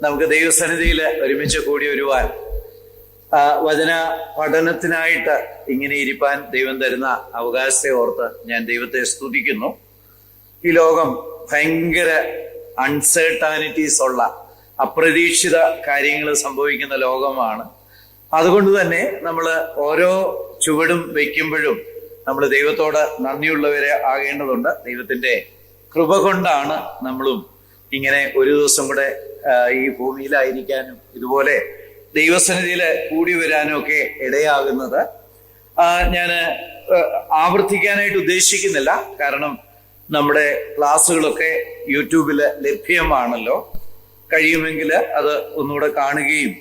നമുക്ക് ദൈവസന്നിധിയിൽ ഒരുമിച്ച് കൂടി വരുവാൻ, വചന പഠനത്തിനായിട്ട് ഇങ്ങനെ ഇരിപ്പാൻ ദൈവം തരുന്ന അവകാശത്തെ ഓർത്ത് ഞാൻ ദൈവത്തെ സ്തുതിക്കുന്നു. ഈ ലോകം ഭയങ്കര അൺസർട്ടാനിറ്റീസ് ഉള്ള, അപ്രതീക്ഷിത കാര്യങ്ങൾ സംഭവിക്കുന്ന ലോകമാണ്. അതുകൊണ്ട് തന്നെ നമ്മൾ ഓരോ ചുവടും വയ്ക്കുമ്പോഴും നമ്മൾ ദൈവത്തോട് നന്ദിയുള്ളവരെ ആകേണ്ടതുണ്ട്. ദൈവത്തിന്റെ കൃപ കൊണ്ടാണ് നമ്മളും ഇങ്ങനെ ഒരു ദിവസം കൂടെ ഈ ഭൂമിയിലായിരിക്കാനും ഇതുപോലെ ദൈവസന്നിധിയിൽ കൂടി വരാനും ഒക്കെ ഇടയാകുന്നത്. ഞാൻ ആവർത്തിക്കാനായിട്ട് ഉദ്ദേശിക്കുന്നില്ല, കാരണം നമ്മുടെ ക്ലാസ്സുകളൊക്കെ യൂട്യൂബിൽ ലഭ്യമാണല്ലോ. കഴിയുമെങ്കിൽ അത് ഒന്നുകൂടെ കാണുകയും,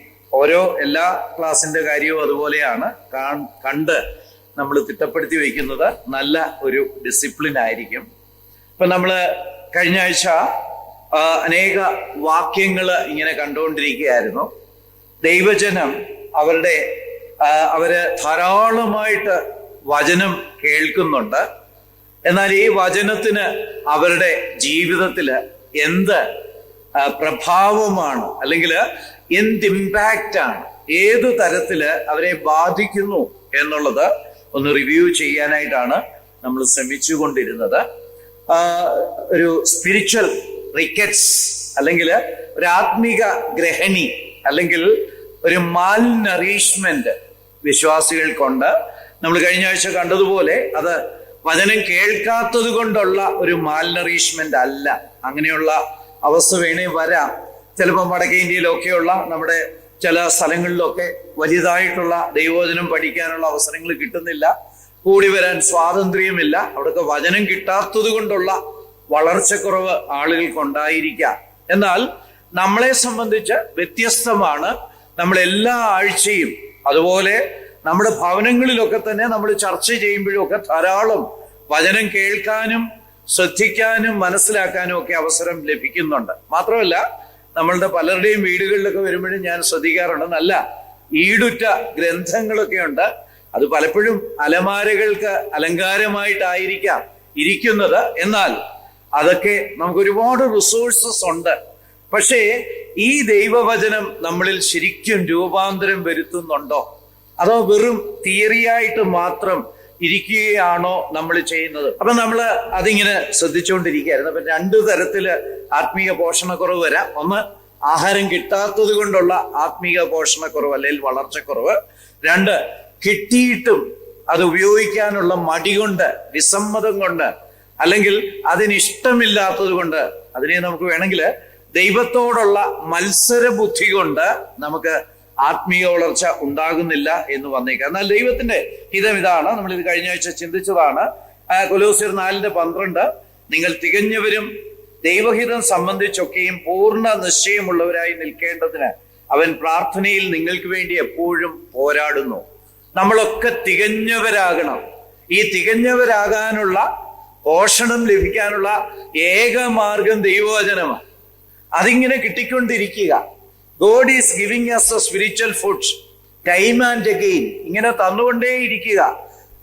എല്ലാ ക്ലാസ്സിന്റെ കാര്യവും അതുപോലെയാണ്, കണ്ട് നമ്മൾ തിട്ടപ്പെടുത്തി വയ്ക്കുന്നത് നല്ല ഒരു ഡിസിപ്ലിൻ ആയിരിക്കും. ഇപ്പൊ നമ്മൾ കഴിഞ്ഞ ആഴ്ച അനേക വാക്യങ്ങൾ ഇങ്ങനെ കണ്ടുകൊണ്ടിരിക്കുകയായിരുന്നു. ദൈവജനം അവര് ധാരാളമായിട്ട് വചനം കേൾക്കുന്നുണ്ട്. എന്നാൽ ഈ വചനത്തിന് അവരുടെ ജീവിതത്തില് എന്ത് പ്രഭാവമാണ്, അല്ലെങ്കിൽ എന്ത് ഇമ്പാക്റ്റ് ആണ്, ഏതു തരത്തില് അവരെ ബാധിക്കുന്നു എന്നുള്ളത് ഒന്ന് റിവ്യൂ ചെയ്യാനായിട്ടാണ് നമ്മൾ ശ്രമിച്ചുകൊണ്ടിരുന്നത്. ഒരു സ്പിരിച്വൽ റിക്കറ്റ്സ്, അല്ലെങ്കിൽ ഒരു ആത്മീക ഗ്രഹണി, അല്ലെങ്കിൽ ഒരു മാൽ നറീഷ്മെന്റ് വിശ്വാസികൾക്കുണ്ട്. നമ്മൾ കഴിഞ്ഞ ആഴ്ച കണ്ടതുപോലെ അത് വചനം കേൾക്കാത്തത് കൊണ്ടുള്ള ഒരു മാൽ നറീഷ്മെന്റ് അല്ല. അങ്ങനെയുള്ള അവസ്ഥ വേണേ വരാം. ചിലപ്പോൾ വടക്കേ ഇന്ത്യയിലൊക്കെയുള്ള നമ്മുടെ ചില സ്ഥലങ്ങളിലൊക്കെ വലിയതായിട്ടുള്ള ദൈവവചനം പഠിക്കാനുള്ള അവസരങ്ങൾ കിട്ടുന്നില്ല, കൂടി വരാൻ സ്വാതന്ത്ര്യമില്ല. അവിടുത്തെ വചനം കിട്ടാത്തത് കൊണ്ടുള്ള വളർച്ചക്കുറവ് ആളുകൾക്കുണ്ടായിരിക്കാം. എന്നാൽ നമ്മളെ സംബന്ധിച്ച് വ്യത്യസ്തമാണ്. നമ്മൾ എല്ലാ ആഴ്ചയും അതുപോലെ നമ്മുടെ ഭവനങ്ങളിലൊക്കെ തന്നെ നമ്മൾ ചർച്ച ചെയ്യുമ്പോഴും ഒക്കെ ധാരാളം വചനം കേൾക്കാനും ശ്രദ്ധിക്കാനും മനസ്സിലാക്കാനും ഒക്കെ അവസരം ലഭിക്കുന്നുണ്ട്. മാത്രമല്ല, നമ്മളുടെ പലരുടെയും വീടുകളിലൊക്കെ വരുമ്പോഴും ഞാൻ ശ്രദ്ധിക്കാറുണ്ട്, നല്ല ഈടുറ്റ ഗ്രന്ഥങ്ങളൊക്കെ ഉണ്ട്. അത് പലപ്പോഴും അലമാരകൾക്ക് അലങ്കാരമായിട്ടായിരിക്കാം ഇരിക്കുന്നത്. എന്നാൽ അതൊക്കെ നമുക്ക് ഒരുപാട് റിസോഴ്സസ് ഉണ്ട്. പക്ഷേ ഈ ദൈവവചനം നമ്മളിൽ ശരിക്കും രൂപാന്തരം വരുത്തുന്നുണ്ടോ, അതോ വെറും തിയറിയായിട്ട് മാത്രം ഇരിക്കുകയാണോ നമ്മൾ ചെയ്യുന്നത്? അപ്പൊ നമ്മൾ അതിങ്ങനെ ശ്രദ്ധിച്ചുകൊണ്ടിരിക്കുകയായിരുന്നു. അപ്പൊ 2 തരത്തില് ആത്മീയ പോഷണക്കുറവ് വരാം. ഒന്ന്, ആഹാരം കിട്ടാത്തത് കൊണ്ടുള്ള ആത്മീക പോഷണക്കുറവ് അല്ലെങ്കിൽ വളർച്ചക്കുറവ്. 2, കിട്ടിയിട്ടും അത് ഉപയോഗിക്കാനുള്ള മടി കൊണ്ട്, വിസമ്മതം കൊണ്ട്, അല്ലെങ്കിൽ അതിനിഷ്ടമില്ലാത്തത് കൊണ്ട്, അതിനെ നമുക്ക് വേണമെങ്കിൽ ദൈവത്തോടുള്ള മത്സര ബുദ്ധി കൊണ്ട് നമുക്ക് ആത്മീയ വളർച്ച ഉണ്ടാകുന്നില്ല എന്ന് വന്നേക്കാം. എന്നാൽ ദൈവത്തിന്റെ ഹിതം ഇതാണ്. നമ്മളിത് കഴിഞ്ഞ ആഴ്ച ചിന്തിച്ചതാണ്. കൊലോസ്യർ 4:12, നിങ്ങൾ തികഞ്ഞവരും ദൈവഹിതം സംബന്ധിച്ചൊക്കെയും പൂർണ്ണ നിശ്ചയമുള്ളവരായി നിൽക്കേണ്ടതിന് അവൻ പ്രാർത്ഥനയിൽ നിങ്ങൾക്ക് വേണ്ടി എപ്പോഴും പോരാടുന്നു. നമ്മളൊക്കെ തികഞ്ഞവരാകണം. ഈ തികഞ്ഞവരാകാനുള്ള പോഷണം ലഭിക്കാനുള്ള ഏക മാർഗം ദൈവവചനമാണ്. അതിങ്ങനെ കിട്ടിക്കൊണ്ടിരിക്കുക. God is giving us a spiritual food time and again, ഇങ്ങനെ തന്നുകൊണ്ടേയിരിക്കുക.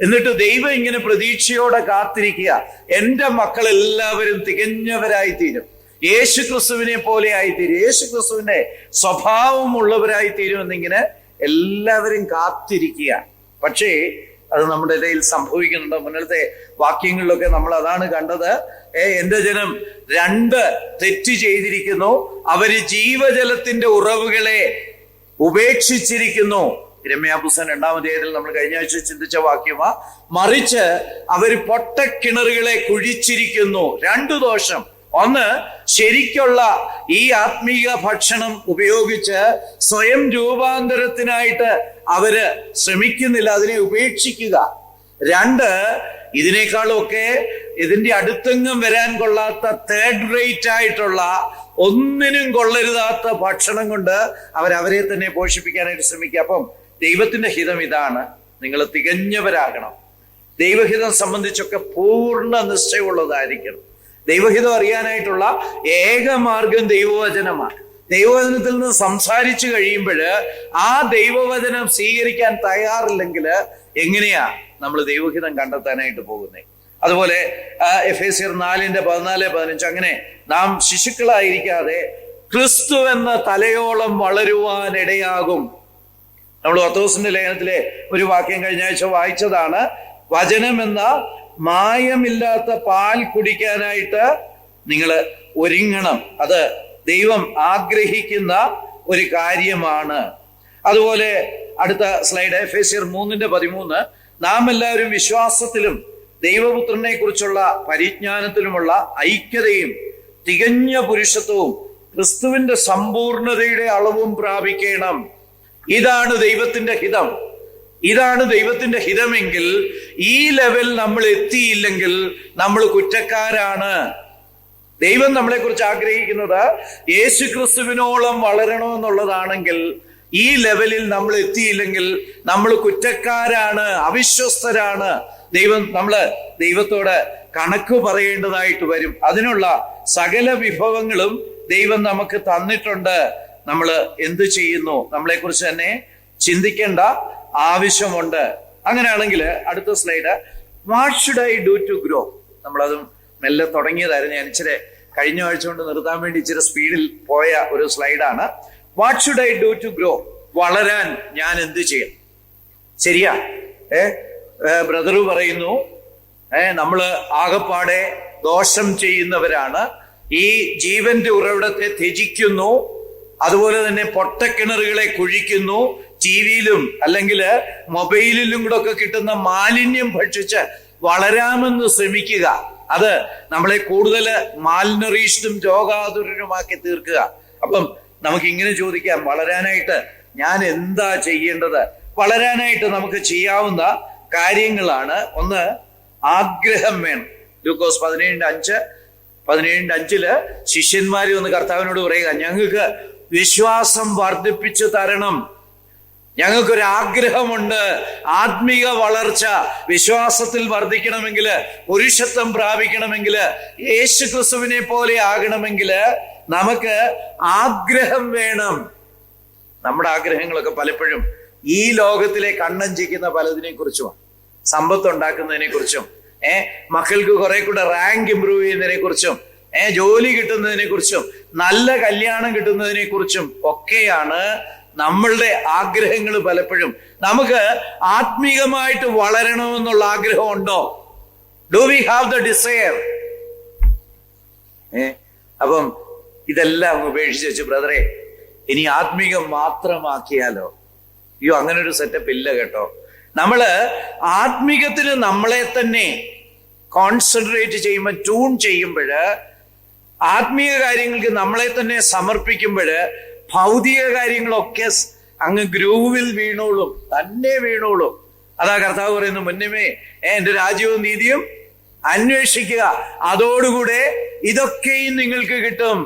എന്നിട്ട് ദൈവം ഇങ്ങനെ പ്രതീക്ഷയോടെ കാത്തിരിക്കുക, എൻ്റെ മക്കൾ എല്ലാവരും തികഞ്ഞവരായി തീരും, യേശു ക്രിസ്തുവിനെ പോലെ ആയിത്തീരും, യേശു ക്രിസ്തുവിന്റെ സ്വഭാവമുള്ളവരായി തീരുമെന്നിങ്ങനെ എല്ലാവരും കാത്തിരിക്കുക. പക്ഷേ അത് നമ്മുടെ ഇടയിൽ സംഭവിക്കുന്നുണ്ട്. മുന്നത്തെ വാക്യങ്ങളിലൊക്കെ നമ്മൾ അതാണ് കണ്ടത്. എന്റെ ജനം 2 തെറ്റ് ചെയ്തിരിക്കുന്നു, അവര് ജീവജലത്തിന്റെ ഉറവുകളെ ഉപേക്ഷിച്ചിരിക്കുന്നു. യിരെമ്യാപുസ്തകം 2-ാം അധ്യായത്തിൽ നമ്മൾ കഴിഞ്ഞ ആഴ്ച ചിന്തിച്ച വാക്യമാ. മറിച്ച് അവർ പൊട്ടക്കിണറുകളെ കുഴിച്ചിരിക്കുന്നു. 2 ദോഷം. ഒന്ന്, ശരിക്കുള്ള ഈ ആത്മീയ ഭക്ഷണം ഉപയോഗിച്ച് സ്വയം രൂപാന്തരത്തിനായിട്ട് അവര് ശ്രമിക്കുന്നില്ല, അതിനെ ഉപേക്ഷിക്കുക. 2, ഇതിനേക്കാളൊക്കെ ഇതിന്റെ അടുത്തെങ്ങും വരാൻ കൊള്ളാത്ത തേർഡ് റേറ്റ് ആയിട്ടുള്ള, ഒന്നിനും കൊള്ളരുതാത്ത ഭക്ഷണം കൊണ്ട് അവരെ തന്നെ പോഷിപ്പിക്കാനായിട്ട് ശ്രമിക്കുക. അപ്പം ദൈവത്തിന്റെ ഹിതം ഇതാണ്, നിങ്ങൾ തികഞ്ഞവരാകണം. ദൈവഹിതം സംബന്ധിച്ചൊക്കെ പൂർണ്ണ നിശ്ചയമുള്ളതായിരിക്കണം. ദൈവഹിതം അറിയാനായിട്ടുള്ള ഏക മാർഗം ദൈവവചനമാണ്. ദൈവവചനത്തിൽ നിന്ന് സംസാരിച്ചു കഴിയുമ്പോൾ ആ ദൈവവചനം സ്വീകരിക്കാൻ തയ്യാറില്ലെങ്കിൽ എങ്ങനെയാ നമ്മൾ ദൈവഹിതം കണ്ടെത്താനായിട്ട് പോകുന്നത്? അതുപോലെ എഫേസ്യർ 4:14-15 അങ്ങനെ നാം ശിശുക്കളായിരിക്കാതെ ക്രിസ്തു എന്ന തലയോളം വളരുവാൻ ഇടയാകും. നമ്മൾ പത്രോസിന്റെ ലേഖനത്തിലെ ഒരു വാക്യം കഴിഞ്ഞ ആഴ്ച വായിച്ചതാണ്. വചനം എന്ന മായമില്ലാത്ത പാൽ കുടിക്കാനായിട്ട് നിങ്ങൾ ഒരുങ്ങണം. അത് ദൈവം ആഗ്രഹിക്കുന്ന ഒരു കാര്യമാണ്. അതുപോലെ അടുത്ത സ്ലൈഡ്, എഫേസ്യർ 3:13, നാം എല്ലാവരും വിശ്വാസത്തിലും ദൈവപുത്രനെ കുറിച്ചുള്ള പരിജ്ഞാനത്തിലുമുള്ള ഐക്യതയും തികഞ്ഞ പുരുഷത്വവും ക്രിസ്തുവിന്റെ സമ്പൂർണതയുടെ അളവും പ്രാപിക്കണം. ഇതാണ് ദൈവത്തിന്റെ ഹിതം. ഇതാണ് ദൈവത്തിന്റെ ഹിതമെങ്കിൽ ഈ ലെവൽ നമ്മൾ എത്തിയില്ലെങ്കിൽ നമ്മൾ കുറ്റക്കാരാണ്. ദൈവം നമ്മളെ കുറിച്ച് ആഗ്രഹിക്കുന്നത് യേശു ക്രിസ്തുവിനോളം വളരണമെന്നുള്ളതാണെങ്കിൽ ഈ ലെവലിൽ നമ്മൾ എത്തിയില്ലെങ്കിൽ നമ്മൾ കുറ്റക്കാരാണ്, അവിശ്വസ്തരാണ്. നമ്മള് ദൈവത്തോട് കണക്ക് പറയേണ്ടതായിട്ട് വരും. അതിനുള്ള സകല വിഭവങ്ങളും ദൈവം നമുക്ക് തന്നിട്ടുണ്ട്. നമ്മൾ എന്ത് ചെയ്യുന്നു നമ്മളെക്കുറിച്ച് തന്നെ ചിന്തിക്കേണ്ട ആവശ്യമുണ്ട്. അങ്ങനെയാണെങ്കിൽ അടുത്ത slide, what should I do to grow? നമ്മളതും മെല്ലെ തുടങ്ങിയതായിരുന്നു. ഞാൻ ഇച്ചിരി കഴിഞ്ഞ ആഴ്ച കൊണ്ട് നിർത്താൻ വേണ്ടി ഇച്ചിരി സ്പീഡിൽ പോയ ഒരു സ്ലൈഡാണ്. What should I do to grow? വളരാൻ ഞാൻ എന്ത് ചെയ്യും? ശരിയാ, ബ്രദർ പറയുന്നു നമ്മള് ആകപ്പാടെ ദോഷം ചെയ്യുന്നവരാണ്, ഈ ജീവന്റെ ഉറവിടത്തെ ത്യജിക്കുന്നു, അതുപോലെ തന്നെ പൊട്ടക്കിണറുകളെ കുഴിക്കുന്നു, ടിവിയിലും അല്ലെങ്കിൽ മൊബൈലിലും കൂടെ ഒക്കെ കിട്ടുന്ന മാലിന്യം ഭക്ഷിച്ച് വളരാമെന്ന് ശ്രമിക്കുക. അത് നമ്മളെ കൂടുതൽ മാൽനറീഷ്ഡും രോഗാതുരനുമാക്കി തീർക്കുക. അപ്പം നമുക്ക് ഇങ്ങനെ ചോദിക്കാം, വളരാനായിട്ട് ഞാൻ എന്താ ചെയ്യേണ്ടത്? വളരാനായിട്ട് നമുക്ക് ചെയ്യാവുന്ന കാര്യങ്ങളാണ്. ഒന്ന്, ആഗ്രഹം വേണം. ലൂക്കോസ് 17:5 ശിഷ്യന്മാര് ഒന്ന് കർത്താവിനോട് പറയുക, ഞങ്ങൾക്ക് വിശ്വാസം വർദ്ധിപ്പിച്ചു തരണം, ഞങ്ങൾക്കൊരു ആഗ്രഹമുണ്ട്, ആത്മീക വളർച്ച, വിശ്വാസത്തിൽ വർദ്ധിക്കണമെങ്കിൽ, പുരുഷത്വം പ്രാപിക്കണമെങ്കിൽ, യേശു ക്രിസ്തുവിനെ പോലെ ആകണമെങ്കിൽ നമുക്ക് ആഗ്രഹം വേണം. നമ്മുടെ ആഗ്രഹങ്ങളൊക്കെ പലപ്പോഴും ഈ ലോകത്തിലെ കണ്ണഞ്ചിക്കുന്ന പലതിനെ കുറിച്ചുമാണ്. സമ്പത്ത് ഉണ്ടാക്കുന്നതിനെ കുറിച്ചും, മക്കൾക്ക് കുറെ കൂടെ റാങ്ക് ഇംപ്രൂവ് ചെയ്യുന്നതിനെ കുറിച്ചും, ജോലി കിട്ടുന്നതിനെ കുറിച്ചും, നല്ല കല്യാണം കിട്ടുന്നതിനെ കുറിച്ചും ഒക്കെയാണ് നമ്മളുടെ ആഗ്രഹങ്ങൾ. പലപ്പോഴും നമുക്ക് ആത്മീകമായിട്ട് വളരണമെന്നുള്ള ആഗ്രഹമുണ്ടോ? Do we have the desire? അപ്പം ഇതെല്ലാം ഉപേക്ഷിച്ച് വെച്ച്, ബ്രദറെ ഇനി ആത്മീകം മാത്രമാക്കിയാലോ? അയ്യോ, അങ്ങനെ ഒരു സെറ്റപ്പ് ഇല്ല കേട്ടോ. നമ്മള് ആത്മീകത്തിന് നമ്മളെ തന്നെ കോൺസെൻട്രേറ്റ് ചെയ്യുമ്പോൾ, ട്യൂൺ ചെയ്യുമ്പോൾ, ആത്മീയ കാര്യങ്ങൾക്ക് നമ്മളെ തന്നെ സമർപ്പിക്കുമ്പോൾ ഭൗതിക കാര്യങ്ങളൊക്കെ അങ്ങ് ഗ്രൂവിൽ വീണോളും, തന്നെ വീണോളും. അതാ കർത്താവ് പറയുന്നു, മുന്നമേ എന്റെ രാജ്യവും നീതിയും അന്വേഷിക്കുക, അതോടുകൂടെ ഇതൊക്കെയും നിങ്ങൾക്ക് കിട്ടും.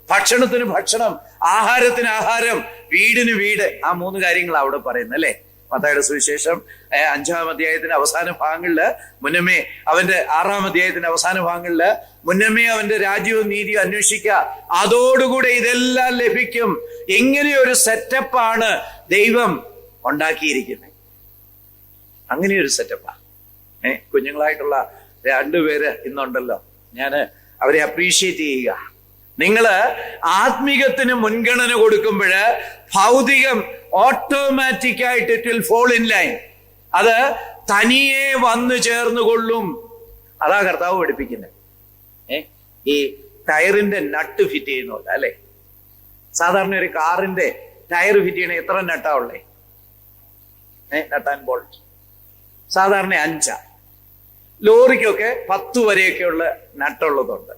ഭക്ഷണത്തിന് ഭക്ഷണം, ആഹാരത്തിന് ആഹാരം, വീടിന് വീട്. ആ 3 കാര്യങ്ങൾ അവിടെ പറയുന്നത് അല്ലേ? മത്തായിയുടെ സുവിശേഷം 5-ാം അധ്യായത്തിന്റെ അവസാന ഭാഗങ്ങളില് മുന്നമേ അവന്റെ 6-ാം അധ്യായത്തിന്റെ അവസാന ഭാഗങ്ങളില് മുന്നമേ അവന്റെ രാജ്യവും നീതിയും അന്വേഷിക്കുക, അതോടുകൂടെ ഇതെല്ലാം ലഭിക്കും. എങ്ങനെയൊരു സെറ്റപ്പാണ് ദൈവം ഉണ്ടാക്കിയിരിക്കുന്നത്. അങ്ങനെയൊരു സെറ്റപ്പാ. കുഞ്ഞുങ്ങളായിട്ടുള്ള 2 പേര് ഇന്നുണ്ടല്ലോ, ഞാൻ അവരെ അപ്രീഷിയേറ്റ് ചെയ്യുക. നിങ്ങള് ആത്മീകത്തിന് മുൻഗണന കൊടുക്കുമ്പോൾ ഭൗതികം ഓട്ടോമാറ്റിക്കായിട്ട് it will fall in line. അത് തനിയെ വന്നു ചേർന്നുകൊള്ളും. അതാ കർത്താവ് പഠിപ്പിക്കുന്നത്. ഈ ടയറിന്റെ നട്ട് ഫിറ്റ് ചെയ്യുന്നുണ്ട് അല്ലെ? സാധാരണ ഒരു കാറിന്റെ ടയർ ഫിറ്റ് ചെയ്യണ എത്ര നട്ടാ ഉള്ളേ? നട്ട് ആൻഡ് ബോൾട്ട് സാധാരണ 5. ലോറിക്കൊക്കെ 10 വരെയൊക്കെയുള്ള നട്ടുള്ളതുണ്ട്.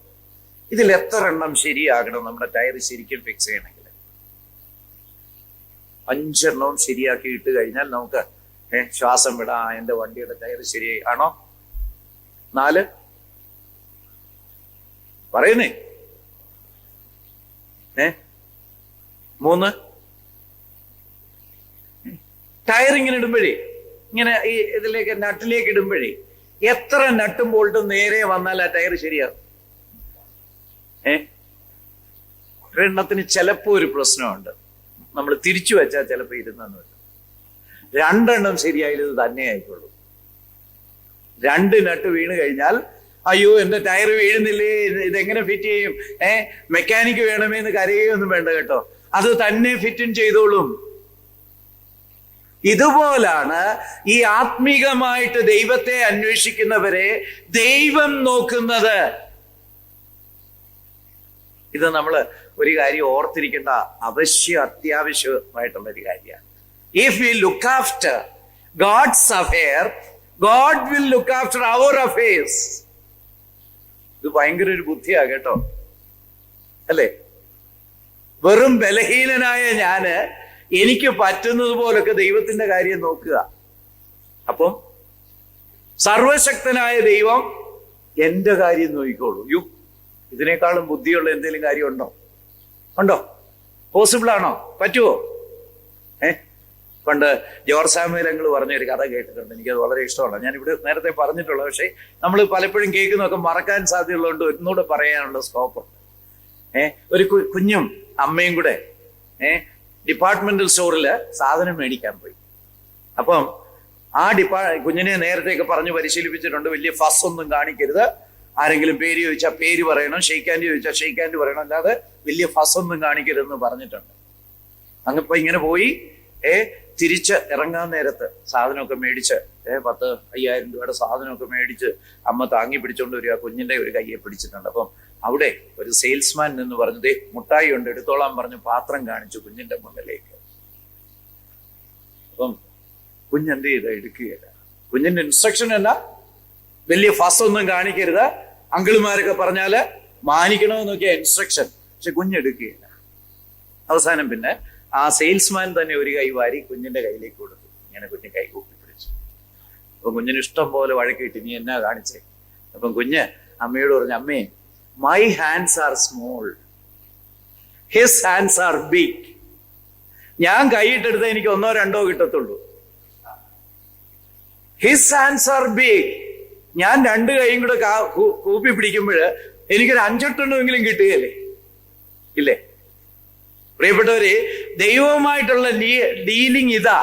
ഇതിൽ എത്ര എണ്ണം ശരിയാകണം നമ്മുടെ ടയർ ശരിക്കും ഫിക്സ് ചെയ്യണമെങ്കിൽ? 5 എണ്ണവും ശരിയാക്കി ഇട്ട് കഴിഞ്ഞാൽ നമുക്ക് ശ്വാസം വിടാം, എന്റെ വണ്ടിയുടെ ടയർ ശരിയായി. ആണോ? 4 പറയുന്നേ? 3 ടയർ ഇങ്ങനെ ഇടുമ്പോഴേ, ഇങ്ങനെ ഈ ഇതിലേക്ക് നട്ടിലേക്ക് ഇടുമ്പോഴേ എത്ര നട്ടും ബോൾട്ടും നേരെ വന്നാൽ ആ ടയർ ശരിയാകും? ഒരെണ്ണത്തിന് ചിലപ്പോ ഒരു പ്രശ്നമുണ്ട്, നമ്മൾ തിരിച്ചു വെച്ചാൽ ചിലപ്പോൾ ഇരുന്നെന്ന് വെച്ചാൽ. 2 എണ്ണം ശരിയായത് തന്നെ ആയിക്കോളൂ. 2 നട്ട് വീണ് കഴിഞ്ഞാൽ അയ്യോ എന്റെ ടയർ വീഴുന്നില്ലേ, ഇതെങ്ങനെ ഫിറ്റ് ചെയ്യും, മെക്കാനിക്ക് വേണമേ എന്ന് കരയൊന്നും വേണ്ട കേട്ടോ. അത് തന്നെ ഫിറ്റും ചെയ്തോളും. ഇതുപോലാണ് ഈ ആത്മീകമായിട്ട് ദൈവത്തെ അന്വേഷിക്കുന്നവരെ ദൈവം നോക്കുന്നത്. ഇത് നമ്മൾ ഒരു കാര്യം ഓർത്തിരിക്കേണ്ട അത്യാവശ്യമായിട്ടുള്ള ഒരു കാര്യമാണ്. If we look after God's affair, God will look after our affairs. ഇത് ഭയങ്കര ഒരു ബുദ്ധിയാ കേട്ടോ, അല്ലേ? വെറും ബലഹീനനായ ഞാന് എനിക്ക് പറ്റുന്നത് പോലൊക്കെ ദൈവത്തിന്റെ കാര്യം നോക്കുക. അപ്പം സർവശക്തനായ ദൈവം എന്റെ കാര്യം നോക്കിക്കോളൂ. ഇതിനേക്കാളും ബുദ്ധിയുള്ള എന്തെങ്കിലും കാര്യം ഉണ്ടോ? പോസിബിൾ ആണോ? പറ്റുമോ? പണ്ട് ജോർജ് സാമുവേൽ അങ്കിൾ പറഞ്ഞൊരു കഥ കേട്ടിട്ടുണ്ട്, എനിക്കത് വളരെ ഇഷ്ടമാണ്. ഞാനിവിടെ നേരത്തെ പറഞ്ഞിട്ടുള്ളത്, പക്ഷേ നമ്മൾ പലപ്പോഴും കേൾക്കുന്നതൊക്കെ മറക്കാൻ സാധ്യതയുള്ളതുകൊണ്ട് ഒന്നുകൂടെ പറയാനുള്ള സ്കോപ്പുണ്ട്. ഒരു കുഞ്ഞും അമ്മയും കൂടെ ഡിപ്പാർട്ട്മെന്റൽ സ്റ്റോറില് സാധനം മേടിക്കാൻ പോയി. അപ്പം ആ കുഞ്ഞിനെ നേരത്തെയൊക്കെ പറഞ്ഞ് പരിശീലിപ്പിച്ചിട്ടുണ്ട്, വലിയ ഫസ് ഒന്നും കാണിക്കരുത്, ആരെങ്കിലും പേര് ചോദിച്ചാൽ പേര് പറയണം, ഷെയ്ക്കാൻഡ് ചോദിച്ചാൽ ഷെയ്ക്കാൻഡ് പറയണം, അല്ലാതെ വലിയ ഫസ് ഒന്നും കാണിക്കരുതെന്ന് പറഞ്ഞിട്ടുണ്ട്. അങ്ങിപ്പോ ഇങ്ങനെ പോയി തിരിച്ച് ഇറങ്ങാൻ നേരത്ത് സാധനമൊക്കെ മേടിച്ച് 10,000 രൂപയുടെ സാധനമൊക്കെ മേടിച്ച് അമ്മ താങ്ങി പിടിച്ചോണ്ട് വരിക, കുഞ്ഞിന്റെ ഒരു കയ്യെ പിടിച്ചിട്ടുണ്ട്. അപ്പം അവിടെ ഒരു സെയിൽസ്മാൻ എന്ന് പറഞ്ഞു, മുട്ടായി ഉണ്ട് എടുത്തോളാൻ പറഞ്ഞു പാത്രം കാണിച്ചു കുഞ്ഞിന്റെ മുന്നിലേക്ക്. അപ്പം കുഞ്ഞെന്ത് ചെയ്ത് എടുക്കുകയില്ല. കുഞ്ഞിന്റെ ഇൻസ്ട്രക്ഷൻ എന്നാ, വലിയ ഫസ് ഒന്നും കാണിക്കരുത്, അങ്കിളുമാരൊക്കെ പറഞ്ഞാല് മാനിക്കണമെന്നൊക്കെയാ ഇൻസ്ട്രക്ഷൻ. പക്ഷെ കുഞ്ഞെടുക്കുകയില്ല. അവസാനം പിന്നെ ആ സെയിൽസ്മാൻ തന്നെ ഒരു കൈ വാരി കുഞ്ഞിന്റെ കയ്യിലേക്ക് കൊടുത്തു. ഇങ്ങനെ കുഞ്ഞ് കൈ കൂപ്പി പിടിച്ചു. അപ്പൊ കുഞ്ഞിന് ഇഷ്ടം പോലെ വഴക്കിട്ട്, നീ എന്നാ കാണിച്ചേ? അപ്പം കുഞ്ഞ് അമ്മയോട് പറഞ്ഞു, അമ്മേ, my hands are small, his hands are big. ഞാൻ കൈയിട്ടെടുത്ത എനിക്ക് 1 or 2 കിട്ടത്തുള്ളൂ. His hands are big. ഞാൻ 2 കൈയും കൂടെ കൂപ്പി പിടിക്കുമ്പോൾ എനിക്കൊരു 5-8 എണ്ണമെങ്കിലും കിട്ടുകയല്ലേ? ഇല്ലേ? പ്രിയപ്പെട്ടവരെ, ദൈവവുമായിട്ടുള്ള ഡീലിംഗ് ഇതാ.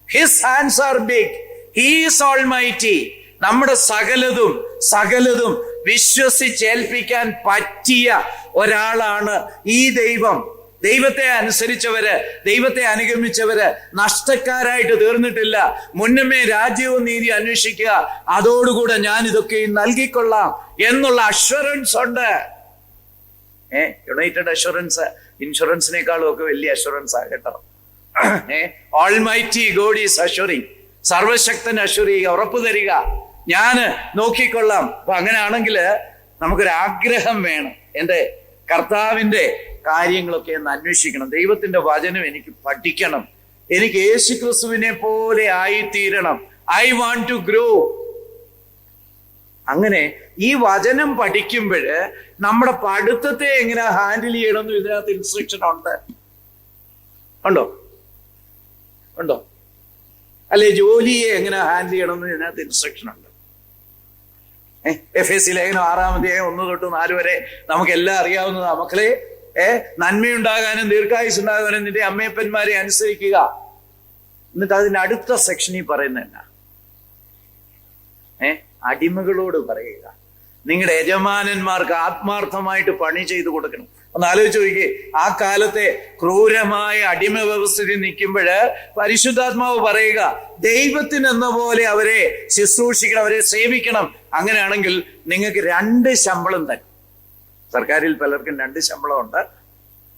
His hands are big, he is almighty. നമ്മുടെ സകലതും വിശ്വസിച്ചേൽപ്പിക്കാൻ പറ്റിയ ഒരാളാണ് ഈ ദൈവം. ദൈവത്തെ അനുസരിച്ചവര്, ദൈവത്തെ അനുഗമിച്ചവര് നഷ്ടക്കാരായിട്ട് തീർന്നിട്ടില്ല. മുന്നമേ രാജ്യവും നീതി അന്വേഷിക്കുക, അതോടുകൂടെ ഞാൻ ഇതൊക്കെ നൽകിക്കൊള്ളാം എന്നുള്ള അഷ്വറൻസ് ഉണ്ട്. യുണൈറ്റഡ് അഷ്വറൻസ് ഇൻഷുറൻസിനേക്കാളും ഒക്കെ വലിയ അഷ്വറൻസ് ആ കേട്ടോ. Almighty God is assuring. സർവശക്തൻ അഷ്വർ ചെയ്യുക, ഉറപ്പ് തരിക, ഞാന് നോക്കിക്കൊള്ളാം. അപ്പൊ അങ്ങനെയാണെങ്കിൽ നമുക്കൊരാഗ്രഹം വേണം, എന്റെ കർത്താവിന്റെ കാര്യങ്ങളൊക്കെ ഒന്ന് അന്വേഷിക്കണം, ദൈവത്തിന്റെ വചനം എനിക്ക് പഠിക്കണം, എനിക്ക് യേശുക്രിസ്തുവിനെ പോലെ ആയിത്തീരണം. I want to grow. അങ്ങനെ ഈ വചനം പഠിക്കുമ്പോൾ നമ്മുടെ പഠിത്തത്തെ എങ്ങനെ ഹാൻഡിൽ ചെയ്യണമെന്നും ഇതിനകത്ത് ഇൻസ്ട്രക്ഷൻ ഉണ്ടോ? അല്ലെ ജോലിയെ എങ്ങനെ ഹാൻഡിൽ ചെയ്യണമെന്ന് ഇതിനകത്ത് ഇൻസ്ട്രക്ഷൻ ഉണ്ട്. എഫ്.എസ്.സി. ലേഖനം 6-ാം അധ്യായം 1 തൊട്ട് 4 വരെ നമുക്കെല്ലാം അറിയാവുന്നതാ. മക്കളെ, നന്മയുണ്ടാകാനും ദീർഘായുസ് ഉണ്ടാകാനും നിന്റെ അമ്മയപ്പന്മാരെ അനുസരിക്കുക. എന്നിട്ട് അതിന്റെ അടുത്ത സെക്ഷനിൽ പറയുന്ന എന്നാ, അടിമകളോട് പറയുക, നിങ്ങളുടെ യജമാനന്മാർക്ക് ആത്മാർത്ഥമായിട്ട് പണി ചെയ്തു കൊടുക്കണം. ഒന്ന് ആലോചിച്ച് നോക്കിയേ, ആ കാലത്തെ ക്രൂരമായ അടിമ വ്യവസ്ഥയിൽ നിൽക്കുമ്പോൾ പരിശുദ്ധാത്മാവ് പറയുക, ദൈവത്തിനെന്ന പോലെ അവരെ ശുശ്രൂഷിക്കണം, അവരെ സേവിക്കണം. അങ്ങനെയാണെങ്കിൽ നിങ്ങൾക്ക് 2 ശമ്പളം തരും. സർക്കാരിൽ പലർക്കും 2 ശമ്പളമുണ്ട്.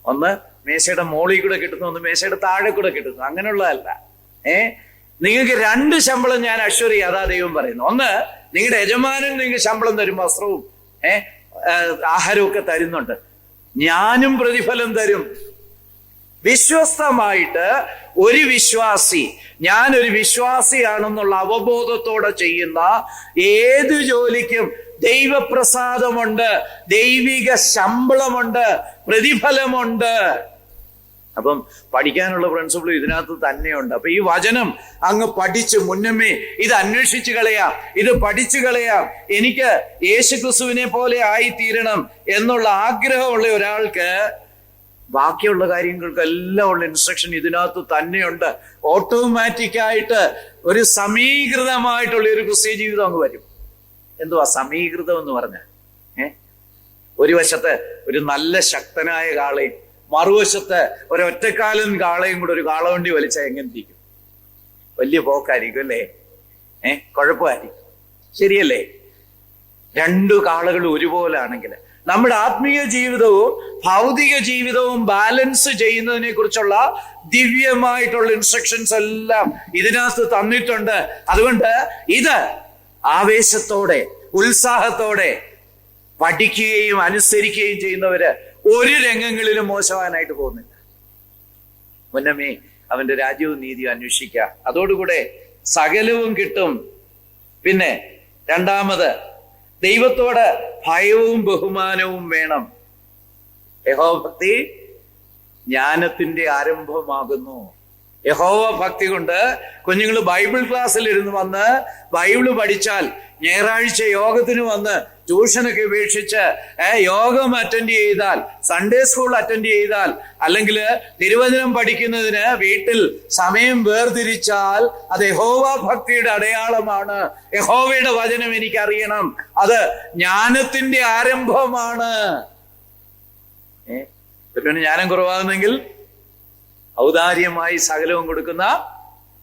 ഒന്ന് മേശയുടെ മോളിൽ കൂടെ കിട്ടുന്നു, ഒന്ന് മേശയുടെ താഴെ കൂടെ കിട്ടുന്നു. അങ്ങനെയുള്ളതല്ല. നിങ്ങൾക്ക് 2 ശമ്പളം ഞാൻ അഷ്വർ ചെയ്യാം. അതാ ദൈവം പറയുന്നു. ഒന്ന്, നിങ്ങളുടെ യജമാനൻ നിങ്ങൾക്ക് ശമ്പളം തരും, വസ്ത്രവും ആഹാരവും ഒക്കെ തരുന്നുണ്ട്. ഞാനും പ്രതിഫലം തരും. വിശ്വസ്തമായിട്ട് ഒരു വിശ്വാസി, ഞാനൊരു വിശ്വാസിയാണെന്നുള്ള അവബോധത്തോടെ ചെയ്യുന്ന ഏത് ജോലിക്കും ദൈവപ്രസാദമുണ്ട്, ദൈവിക ശമ്പളമുണ്ട്, പ്രതിഫലമുണ്ട്. അപ്പം പഠിക്കാനുള്ള പ്രിൻസിപ്പിൾ ഇതിനകത്ത് തന്നെയുണ്ട്. അപ്പൊ ഈ വചനം അങ്ങ് പഠിച്ച് മുന്നമേ ഇത് അന്വേഷിച്ച് കളയാം, ഇത് പഠിച്ചു കളയാം. എനിക്ക് യേശുക്രിസ്തുവിനെ പോലെ ആയിത്തീരണം എന്നുള്ള ആഗ്രഹമുള്ള ഒരാൾക്ക് ബാക്കിയുള്ള കാര്യങ്ങൾക്കെല്ലാം ഉള്ള ഇൻസ്ട്രക്ഷൻ ഇതിനകത്ത് തന്നെയുണ്ട്. ഓട്ടോമാറ്റിക് ആയിട്ട് ഒരു സമീകൃതമായിട്ടുള്ള ഒരു ക്രിസ്ത്യ ജീവിതം അങ്ങ് വരും. എന്തുവാ സമീകൃതം എന്ന് പറഞ്ഞ? ഒരു വശത്ത് ഒരു നല്ല ശക്തനായ കാളയും മറുവശത്ത് ഒരൊറ്റക്കാലൻ കാളയും കൂടെ ഒരു കാളവണ്ടി വലിച്ചാൽ എങ്ങനെ ഇരിക്കും? വലിയ പോക്കായിരിക്കും അല്ലേ? കുഴപ്പമായിരിക്കും. ശരിയല്ലേ? രണ്ടു കാളകളും ഒരുപോലെ ആണെങ്കിൽ നമ്മുടെ ആത്മീയ ജീവിതവും ഭൗതിക ജീവിതവും ബാലൻസ് ചെയ്യുന്നതിനെ കുറിച്ചുള്ള ദിവ്യമായിട്ടുള്ള ഇൻസ്ട്രക്ഷൻസ് എല്ലാം ഇതിനകത്ത് തന്നിട്ടുണ്ട്. അതുകൊണ്ട് ഇത് ആവേശത്തോടെ ഉത്സാഹത്തോടെ പഠിക്കുകയും അനുസരിക്കുകയും ചെയ്യുന്നവര് ഒരു രംഗങ്ങളിലും മോശവാനായിട്ട് പോകുന്നില്ല. മുന്നമേ അവന്റെ രാജ്യവും നീതിയും അന്വേഷിക്കുക, അതോടുകൂടെ സകലവും കിട്ടും. പിന്നെ രണ്ടാമത്, ദൈവത്തോട് ഭയവും ബഹുമാനവും വേണം. യഹോവ ഭക്തി ജ്ഞാനത്തിന്റെ ആരംഭമാകുന്നു. യഹോവ ഭക്തി കൊണ്ട് കുഞ്ഞുങ്ങൾ ബൈബിൾ ക്ലാസ്സിൽ ഇരുന്ന് വന്ന് ബൈബിള് പഠിച്ചാൽ, ഞായറാഴ്ച യോഗത്തിന് വന്ന് ട്യൂഷനൊക്കെ ഉപേക്ഷിച്ച് യോഗം അറ്റൻഡ് ചെയ്താൽ, സൺഡേ സ്കൂൾ അറ്റൻഡ് ചെയ്താൽ, അല്ലെങ്കിൽ തിരുവചനം പഠിക്കുന്നതിന് വീട്ടിൽ സമയം വേർതിരിച്ചാൽ അത് യഹോവ ഭക്തിയുടെ അടയാളമാണ്. യഹോവയുടെ വചനം എനിക്കറിയണം, അത് ജ്ഞാനത്തിന്റെ ആരംഭമാണ്. പിന്നെ ജ്ഞാനം കുറവാകുന്നെങ്കിൽ ഔദാര്യമായി സകലവും കൊടുക്കുന്ന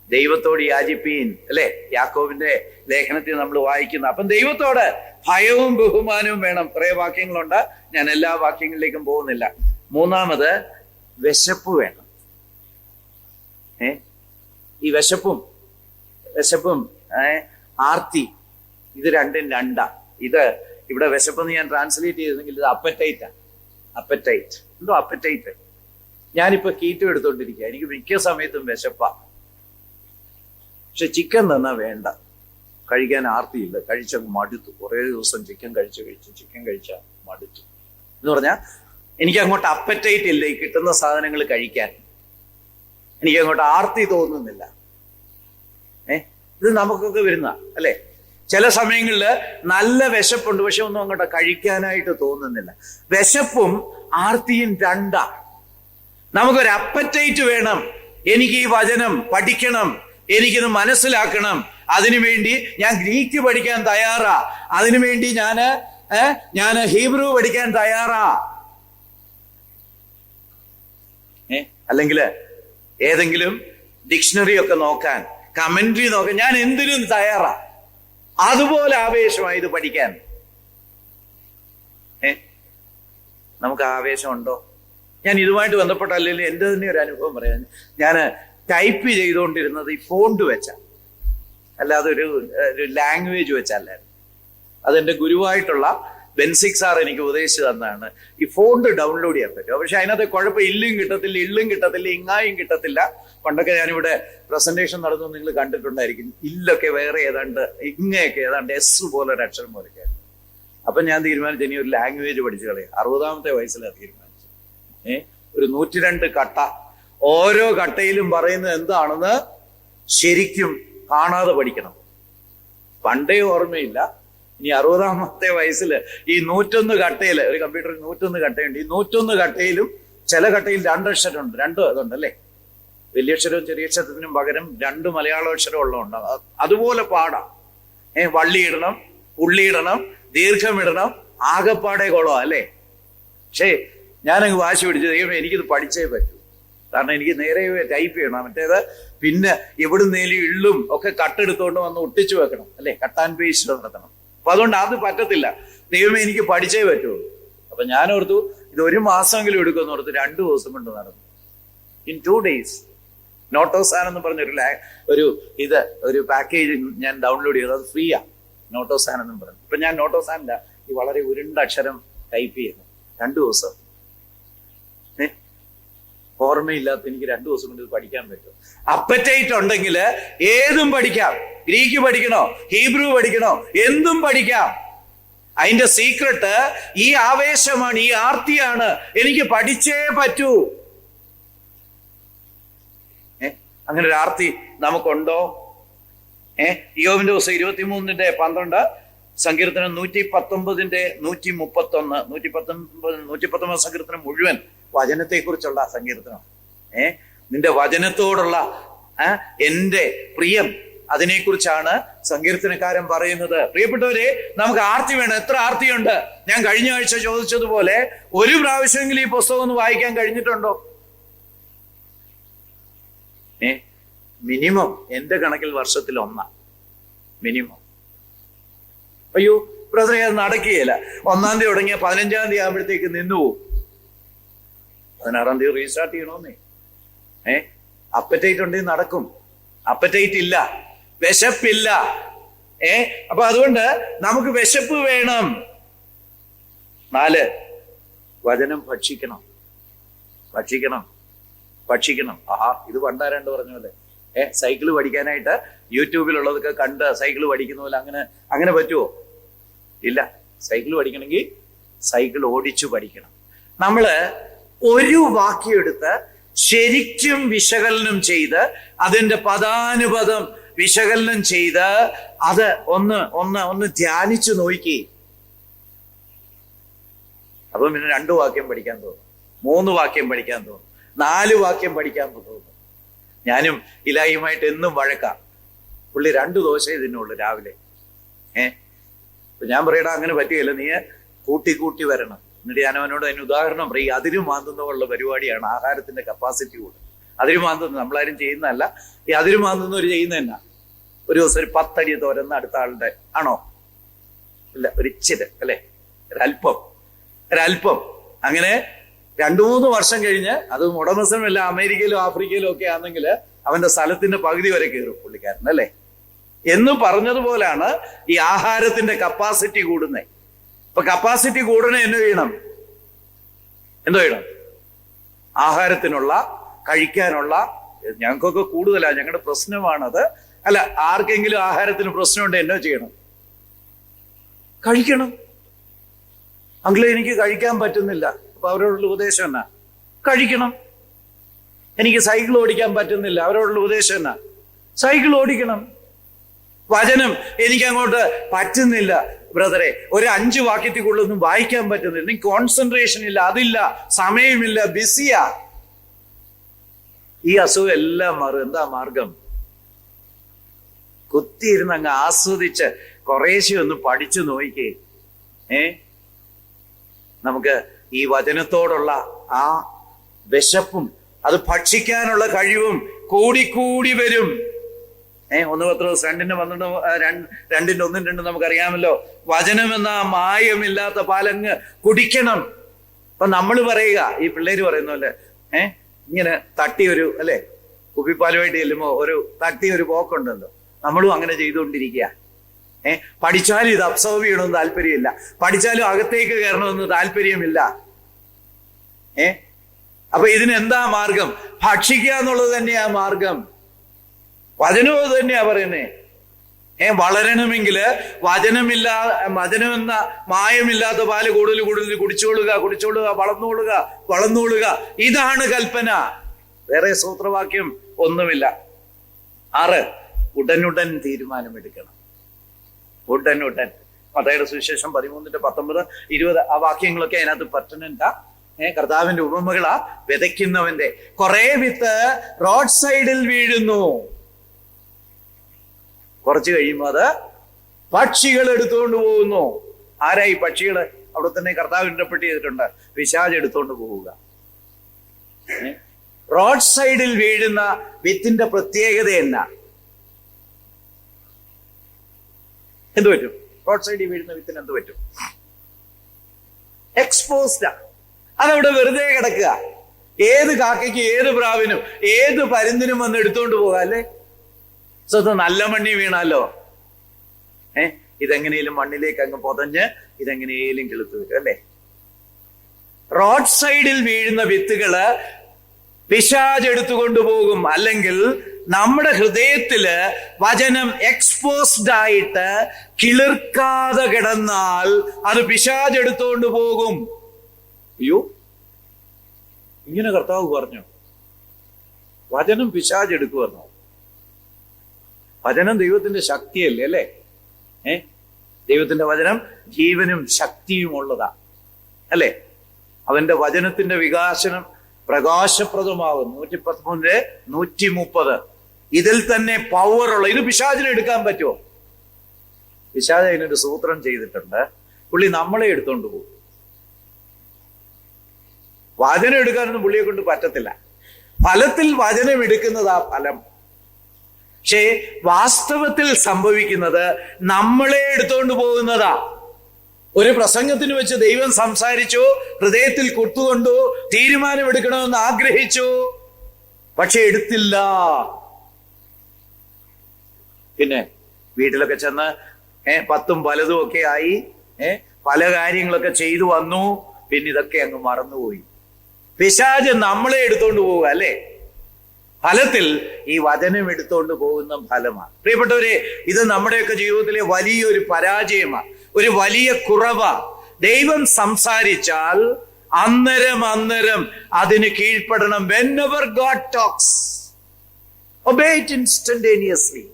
ദൈവത്തോട് യാചിപ്പീൻ, അല്ലെ? യാക്കോബിന്റെ ലേഖനത്തിൽ നമ്മൾ വായിക്കുന്ന. അപ്പം ദൈവത്തോട് ഭയവും ബഹുമാനവും വേണം. കുറെ വാക്യങ്ങളുണ്ട്, ഞാൻ എല്ലാ വാക്യങ്ങളിലേക്കും പോകുന്നില്ല. മൂന്നാമത്, വിശപ്പ് വേണം. ഈ വിശപ്പും ആർത്തി, ഇത് രണ്ടും രണ്ടാ. ഇത് ഇവിടെ വിശപ്പെന്ന് ഞാൻ ട്രാൻസ്ലേറ്റ് ചെയ്തെങ്കിൽ ഇത് അപ്പറ്റൈറ്റാ. അപ്പറ്റൈറ്റ് എന്തോ അപ്പറ്റൈറ്റ്. ഞാനിപ്പോ കീറ്റോ എടുത്തോണ്ടിരിക്കുക, എനിക്ക് മിക്ക സമയത്തും വിശപ്പാ. പക്ഷെ ചിക്കൻ തന്നാ വേണ്ട, കഴിക്കാൻ ആർത്തിയില്ല, കഴിച്ചങ്ങ് മടുത്തു. കുറേ ദിവസം ചിക്കൻ കഴിച്ച മടുത്തു എന്ന് പറഞ്ഞാൽ എനിക്ക് അങ്ങോട്ട് അപ്പറ്റൈറ്റ് ഇല്ല ഈ കിട്ടുന്ന സാധനങ്ങൾ കഴിക്കാൻ. എനിക്ക് അങ്ങോട്ട് ആർത്തി തോന്നുന്നില്ല. ഇത് നമുക്കൊക്കെ വരുന്ന അല്ലെ? ചില സമയങ്ങളിൽ നല്ല വിശപ്പുണ്ട്, പക്ഷെ ഒന്നും അങ്ങോട്ട് കഴിക്കാനായിട്ട് തോന്നുന്നില്ല. വിശപ്പും ആർത്തിയും രണ്ടാ. നമുക്കൊരു അപ്പറ്റൈറ്റ് വേണം. എനിക്ക് ഈ വചനം പഠിക്കണം, എനിക്കിത് മനസ്സിലാക്കണം, അതിനുവേണ്ടി ഞാൻ ഗ്രീക്ക് പഠിക്കാൻ തയ്യാറാ, അതിനുവേണ്ടി ഞാൻ ഹീബ്രു പഠിക്കാൻ തയ്യാറാ. അല്ലെങ്കിൽ ഏതെങ്കിലും ഡിക്ഷണറി ഒക്കെ നോക്കാൻ, കമന്ററി നോക്കാൻ ഞാൻ എന്തിനും തയ്യാറാ. അതുപോലെ ആവേശമായി ഇത് പഠിക്കാൻ. നമുക്ക് ആവേശമുണ്ടോ? ഞാൻ ഇതുമായിട്ട് ബന്ധപ്പെട്ട അല്ലെങ്കിൽ എൻ്റെ തന്നെ ഒരു അനുഭവം പറയാം. ഞാൻ ടൈപ്പ് ചെയ്തുകൊണ്ടിരുന്നത് ഈ ഫോണ്ട് വെച്ച, അല്ലാതെ ഒരു ലാംഗ്വേജ് വെച്ചല്ലായിരുന്നു. അതെന്റെ ഗുരുവായിട്ടുള്ള ബെൻസിക് സാർ എനിക്ക് ഉപദേശിച്ചു തന്നാണ്. ഈ ഫോണ്ട് ഡൗൺലോഡ് ചെയ്യാൻ പറ്റും, പക്ഷെ അതിനകത്ത് കുഴപ്പം ഇല്ലും കിട്ടത്തില്ല, ഇങ്ങായും കിട്ടത്തില്ല. പണ്ടൊക്കെ ഞാനിവിടെ പ്രസന്റേഷൻ നടന്നു, നിങ്ങൾ കണ്ടിട്ടുണ്ടായിരിക്കും. ഇല്ലൊക്കെ വേറെ ഏതാണ്ട്, ഇങ്ങയൊക്കെ ഏതാണ്ട് എസ് പോലെ ഒരു അക്ഷരം പോലെയൊക്കെ. അപ്പൊ ഞാൻ തീരുമാനിച്ചു ഇനി ഒരു ലാംഗ്വേജ് പഠിച്ചു കളയാം. 60ാമത്തെ വയസ്സിലാണ് തീരുമാനിച്ചു. ഒരു 102 കട്ട, ഓരോ കട്ടയിലും പറയുന്നത് എന്താണെന്ന് ശരിക്കും കാണാതെ പഠിക്കണം. പണ്ടേ ഓർമ്മയില്ല, ഇനി 60ാമത്തെ വയസ്സിൽ ഈ 101 കട്ടയിൽ, ഒരു കമ്പ്യൂട്ടറിൽ 101 കട്ടയുണ്ട്. ഈ 101 കട്ടയിലും ചില കട്ടയിൽ 2 അക്ഷരമുണ്ട്, 2 അതുണ്ട് അല്ലേ? വലിയ അക്ഷരവും ചെറിയ അക്ഷരത്തിനും പകരം 2 മലയാളാക്ഷരം ഉള്ളതുണ്ട്. അതുപോലെ പാടാം. വള്ളിയിടണം, പുള്ളിയിടണം, ദീർഘമിടണം, ആകപ്പാടെ കൊള്ളാം അല്ലേ? പക്ഷേ ഞാനങ്ങ് വാശി പിടിച്ചു, ദൈവം എനിക്കിത് പഠിച്ചേ പറ്റൂ. കാരണം എനിക്ക് നേരെ ടൈപ്പ് ചെയ്യണം. മറ്റേത് പിന്നെ എവിടുന്നേലും ഇള്ളും ഒക്കെ കട്ടെടുത്തോണ്ട് വന്ന് ഒട്ടിച്ചു വെക്കണം അല്ലെ? കട്ട് ആൻഡ് പേസ്റ്റ് നടത്തണം. അപ്പൊ അതുകൊണ്ട് അത് പറ്റത്തില്ല. ദൈവമേ എനിക്ക് പഠിച്ചേ പറ്റുള്ളൂ. അപ്പൊ ഞാൻ ഓർത്തു ഇത് 1 മാസമെങ്കിലും എടുക്കുമെന്ന് ഓർത്ത് 2 ദിവസം കൊണ്ട് നടന്നു. ഇൻ 2 days നോട്ടോസാൻ എന്ന് പറഞ്ഞൊരു ഒരു പാക്കേജ് ഞാൻ ഡൗൺലോഡ് ചെയ്തു. അത് ഫ്രീയാ, നോട്ടോസാൻ എന്നും പറഞ്ഞു. ഇപ്പൊ ഞാൻ നോട്ടോസാനില്ല, ഈ വളരെ ഉരുണ്ട അക്ഷരം ടൈപ്പ് ചെയ്യുന്നു. 2 ദിവസം. ഓർമ്മയില്ലാത്ത എനിക്ക് 2 ദിവസം കൊണ്ട് ഇത് പഠിക്കാൻ പറ്റും. അപ്പറ്റൈറ്റ് ഉണ്ടെങ്കിൽ ഏതും പഠിക്കാം. ഗ്രീക്ക് പഠിക്കണോ, ഹീബ്രു പഠിക്കണോ, എന്തും പഠിക്കാം. അതിന്റെ സീക്രട്ട് ഈ ആവേശമാണ്, ഈ ആർത്തിയാണ്. എനിക്ക് പഠിച്ചേ പറ്റൂ. അങ്ങനെ ഒരു ആർത്തി നമുക്കുണ്ടോ? യോബിന്റെ ദിവസം 23:12, സങ്കീർത്തനം 119:131, 119 സങ്കീർത്തനം മുഴുവൻ വചനത്തെ കുറിച്ചുള്ള സങ്കീർത്തനം. നിന്റെ വചനത്തോടുള്ള എന്റെ പ്രിയം അതിനെക്കുറിച്ചാണ് സങ്കീർത്തനക്കാരൻ പറയുന്നത്. പ്രിയപ്പെട്ടവരെ, നമുക്ക് ആർത്തി വേണം. എത്ര ആർത്തിയുണ്ട്? ഞാൻ കഴിഞ്ഞ ആഴ്ച ചോദിച്ചതുപോലെ ഒരു പ്രാവശ്യമെങ്കിലും ഈ പുസ്തകം ഒന്ന് വായിക്കാൻ കഴിഞ്ഞിട്ടുണ്ടോ? മിനിമം എന്റെ കണക്കിൽ വർഷത്തിൽ ഒന്നാ മിനിമം. അയ്യോ ബ്രദറെ, അത് നടക്കുകയില്ല. 1-ാം തീയതി തുടങ്ങിയ 15-ാം തീയതി ആകുമ്പോഴത്തേക്ക് നിന്നുപോകും. 16-ാം തീയതി റീസ്റ്റാർട്ട് ചെയ്യണമെന്നേ. അപ്പറ്റൈറ്റ് ഉണ്ടെങ്കിൽ നടക്കും. അപ്പറ്റൈറ്റ് ഇല്ല, വിശപ്പില്ല. അപ്പൊ അതുകൊണ്ട് നമുക്ക് വിശപ്പ് വേണം. 4, വചനം ഭക്ഷിക്കണം. ആഹാ, ഇത് പണ്ടാരണ്ട് പറഞ്ഞ പോലെ സൈക്കിള് പഠിക്കാനായിട്ട് യൂട്യൂബിലുള്ളതൊക്കെ കണ്ട് സൈക്കിള് പഠിക്കുന്ന പോലെ അങ്ങനെ പറ്റുമോ? ഇല്ല. സൈക്കിൾ പഠിക്കണമെങ്കിൽ സൈക്കിൾ ഓടിച്ചു പഠിക്കണം. നമ്മള് ഒരു വാക്യം എടുത്ത് ശരിക്കും വിശകലനം ചെയ്ത് അതിന്റെ പദാനുപദം വിശകലനം ചെയ്ത് അത് ഒന്ന് ധ്യാനിച്ചു നോക്കി. അപ്പൊ പിന്നെ 2 വാക്യം പഠിക്കാൻ തോന്നും, 3 വാക്യം പഠിക്കാൻ തോന്നും, 4 വാക്യം പഠിക്കാൻ തോന്നും. ഞാനും ഇലാഹിയുമായിട്ട് എന്നും വഴക്കാം. പുള്ളി 2 ദോശ ഇതിനുള്ളൂ രാവിലെ. ഞാൻ പറയടാ, അങ്ങനെ പറ്റുകയില്ല, നീ കൂട്ടി വരണം. എന്നിട്ട് ഞാൻ അവനോട് അതിന് ഉദാഹരണം പറയും. അതിര് മാന്തുന്നുള്ള പരിപാടിയാണ് ആഹാരത്തിന്റെ കപ്പാസിറ്റി കൂടും. അതിര് മാന്തുന്ന നമ്മളാരും ചെയ്യുന്നതല്ല, ഈ അതിര് മാന്തുന്നവർ ചെയ്യുന്ന തന്നെ. ഒരു ദിവസം ഒരു 10 അടി തുരന്ന് അടുത്ത ആളുടെ ആണോ? ഇല്ല, ഒരു ഇച്ചിരി അല്ലെ, ഒരല്പം. അങ്ങനെ 2-3 വർഷം കഴിഞ്ഞ്, അത് ഉടമസ്ഥനല്ല, അമേരിക്കയിലും ആഫ്രിക്കയിലും ഒക്കെ ആണെങ്കിൽ അവന്റെ സ്ഥലത്തിന്റെ പകുതി വരെ കയറും പുള്ളിക്കാരൻ, അല്ലേ? എന്ന് പറഞ്ഞതുപോലാണ് ഈ ആഹാരത്തിന്റെ കപ്പാസിറ്റി കൂടുന്നത്. ഇപ്പൊ കപ്പാസിറ്റി കൂടണേ എന്തോ ചെയ്യണം? ആഹാരത്തിനുള്ള, കഴിക്കാനുള്ള. ഞങ്ങൾക്കൊക്കെ കൂടുതലാ, ഞങ്ങളുടെ പ്രശ്നമാണത്. അല്ല, ആർക്കെങ്കിലും ആഹാരത്തിന് പ്രശ്നമുണ്ട് എന്നോ ചെയ്യണം? കഴിക്കണം. അങ്കിളെ, എനിക്ക് കഴിക്കാൻ പറ്റുന്നില്ല. അപ്പൊ അവരോടുള്ള ഉപദേശം എന്നാ? കഴിക്കണം. എനിക്ക് സൈക്കിൾ ഓടിക്കാൻ പറ്റുന്നില്ല. അവരോടുള്ള ഉപദേശം എന്നാ? സൈക്കിൾ ഓടിക്കണം. വചനം എനിക്ക് അങ്ങോട്ട് പറ്റുന്നില്ല ബ്രദറെ, ഒരു 5 വാക്യത്തിൽ കൂടുതലൊന്നും വായിക്കാൻ പറ്റുന്നില്ല, എനിക്ക് കോൺസെൻട്രേഷൻ ഇല്ല, അതില്ല, സമയമില്ല, ബിസിയാ. ഈ അസുഖം എല്ലാം മാറും. എന്താ മാർഗം? കുത്തിയിരുന്ന് അങ്ങ് ആസ്വദിച്ച് കുറേശ്ശെ ഒന്ന് പഠിച്ചു നോക്കിക്കേ. നമുക്ക് ഈ വചനത്തോടുള്ള ആ വിശപ്പും അത് ഭക്ഷിക്കാനുള്ള കഴിവും കൂടി വരും. 1 പത്രോസ് 2:1-2 നമുക്കറിയാമല്ലോ. വചനം എന്ന മായമില്ലാത്ത പാലങ്ങ് കുടിക്കണം. അപ്പൊ നമ്മൾ പറയുക, ഈ പിള്ളേര് പറയുന്ന പോലെ ഇങ്ങനെ തട്ടിയൊരു അല്ലെ, കുപ്പിപ്പാലുമായിട്ട് ചെല്ലുമ്പോ തട്ടിയൊരു പോക്കുണ്ടല്ലോ, നമ്മളും അങ്ങനെ ചെയ്തുകൊണ്ടിരിക്കുക. പഠിച്ചാലും ഇത് അബ്സോർവ് ചെയ്യണമെന്ന് താല്പര്യമില്ല, പഠിച്ചാലും അകത്തേക്ക് കയറണമെന്ന് താല്പര്യമില്ല. അപ്പൊ ഇതിനെന്താ മാർഗം? ഭക്ഷിക്കുക എന്നുള്ളത് തന്നെയാ മാർഗം. വചനവും അത് തന്നെയാ പറയുന്നേ. വളരണമെങ്കിൽ വചനമെന്ന മായമില്ലാത്ത പാല് കൂടുതൽ കുടിച്ചോളുക, വളർന്നോളുക. ഇതാണ് കൽപ്പന. വേറെ സൂത്രവാക്യം ഒന്നുമില്ല. 6, ഉടനുടൻ തീരുമാനമെടുക്കണം. ഉടനുടൻ. മത്തായിയുടെ സുവിശേഷം 13:19-20 ആ വാക്യങ്ങളൊക്കെ അതിനകത്ത് പറ്റുന്നുണ്ട. കർത്താവിന്റെ ഉപമകളാ. വിതയ്ക്കുന്നവന്റെ കുറെ വിത്ത് റോഡ് സൈഡിൽ വീഴുന്നു. കുറച്ച് കഴിയുമ്പോൾ അത് പക്ഷികൾ എടുത്തുകൊണ്ട് പോകുന്നു. ആരായി പക്ഷികള്? അവിടെ തന്നെ കർത്താവ് ഇന്റർപ്രറ്റ് ചെയ്തിട്ടുണ്ട്, പിശാച് എടുത്തുകൊണ്ട് പോവുക. റോഡ് സൈഡിൽ വീഴുന്ന വിത്തിന്റെ പ്രത്യേകത എന്നാ? എന്ത് പറ്റും? റോഡ് സൈഡിൽ വീഴുന്ന വിത്തിന് എന്ത് പറ്റും? എക്സ്പോസ്ഡാ. അതവിടെ വെറുതെ കിടക്കുക. ഏത് കാക്കയ്ക്കും ഏത് പ്രാവിനും ഏത് പരുന്തിനും വന്ന് എടുത്തുകൊണ്ട് പോകാം, അല്ലേ? സ്വന്തം നല്ല മണ്ണി വീണാലോ ഇതെങ്ങനെയും മണ്ണിലേക്ക് അങ്ങ് പൊതഞ്ഞ് ഇതെങ്ങനെയും കിളുത്തു വരും, അല്ലേ? റോഡ് സൈഡിൽ വീഴുന്ന വിത്തുകള് പിശാച് എടുത്തുകൊണ്ടുപോകും. അല്ലെങ്കിൽ നമ്മുടെ ഹൃദയത്തില് വചനം എക്സ്പോസ്ഡ് ആയിട്ട് കിളിർക്കാതെ കിടന്നാൽ അത് പിശാച് എടുത്തുകൊണ്ട് പോകും. അയ്യോ, ഇങ്ങനെ കർത്താവ് പറഞ്ഞു, വചനം പിശാച് എടുക്കുമെന്നോ? വചനം ദൈവത്തിന്റെ ശക്തിയല്ലേ, അല്ലേ? ദൈവത്തിന്റെ വചനം ജീവനും ശക്തിയും ഉള്ളതാ, അല്ലേ? അവന്റെ വചനത്തിന്റെ വികാസനം പ്രകാശപ്രദമാകും. 113:130 ഇതിൽ തന്നെ പവറുള്ള, ഇത് പിശാചിനെ എടുക്കാൻ പറ്റുമോ? പിശാച് അതിനൊരു സൂത്രം ചെയ്തിട്ടുണ്ട്. പുള്ളി നമ്മളെ എടുത്തോണ്ട് പോകും. വചനം എടുക്കാനൊന്നും പുള്ളിയെ കൊണ്ട് പറ്റത്തില്ല. ഫലത്തിൽ വചനം എടുക്കുന്നതാ ഫലം. പക്ഷേ വാസ്തവത്തിൽ സംഭവിക്കുന്നത് നമ്മളെ എടുത്തോണ്ട് പോകുന്നതാ. ഒരു പ്രസംഗത്തിന് വെച്ച് ദൈവം സംസാരിച്ചു, ഹൃദയത്തിൽ കുത്തുകൊണ്ടു, തീരുമാനമെടുക്കണമെന്ന് ആഗ്രഹിച്ചു, പക്ഷെ എടുത്തില്ല. പിന്നെ വീട്ടിലൊക്കെ ചെന്ന് 10ഉം പലതും ഒക്കെ ആയി, പല കാര്യങ്ങളൊക്കെ ചെയ്തു വന്നു, പിന്നെ ഇതൊക്കെ അങ്ങ് മറന്നുപോയി. പിശാച് നമ്മളെ എടുത്തോണ്ട് പോവുക അല്ലേ? ഫലത്തിൽ ഈ വചനം എടുത്തോണ്ട് പോകുന്ന ഫലമാണ്. പ്രിയപ്പെട്ടവരെ, ഇത് നമ്മുടെയൊക്കെ ജീവിതത്തിലെ വലിയൊരു പരാജയമാണ്, ഒരു വലിയ കുറവാണ്. ദൈവം സംസാരിച്ചാൽ അന്നേരം അതിന് കീഴ്പ്പെടണം. Whenever God talks, obey it instantaneously.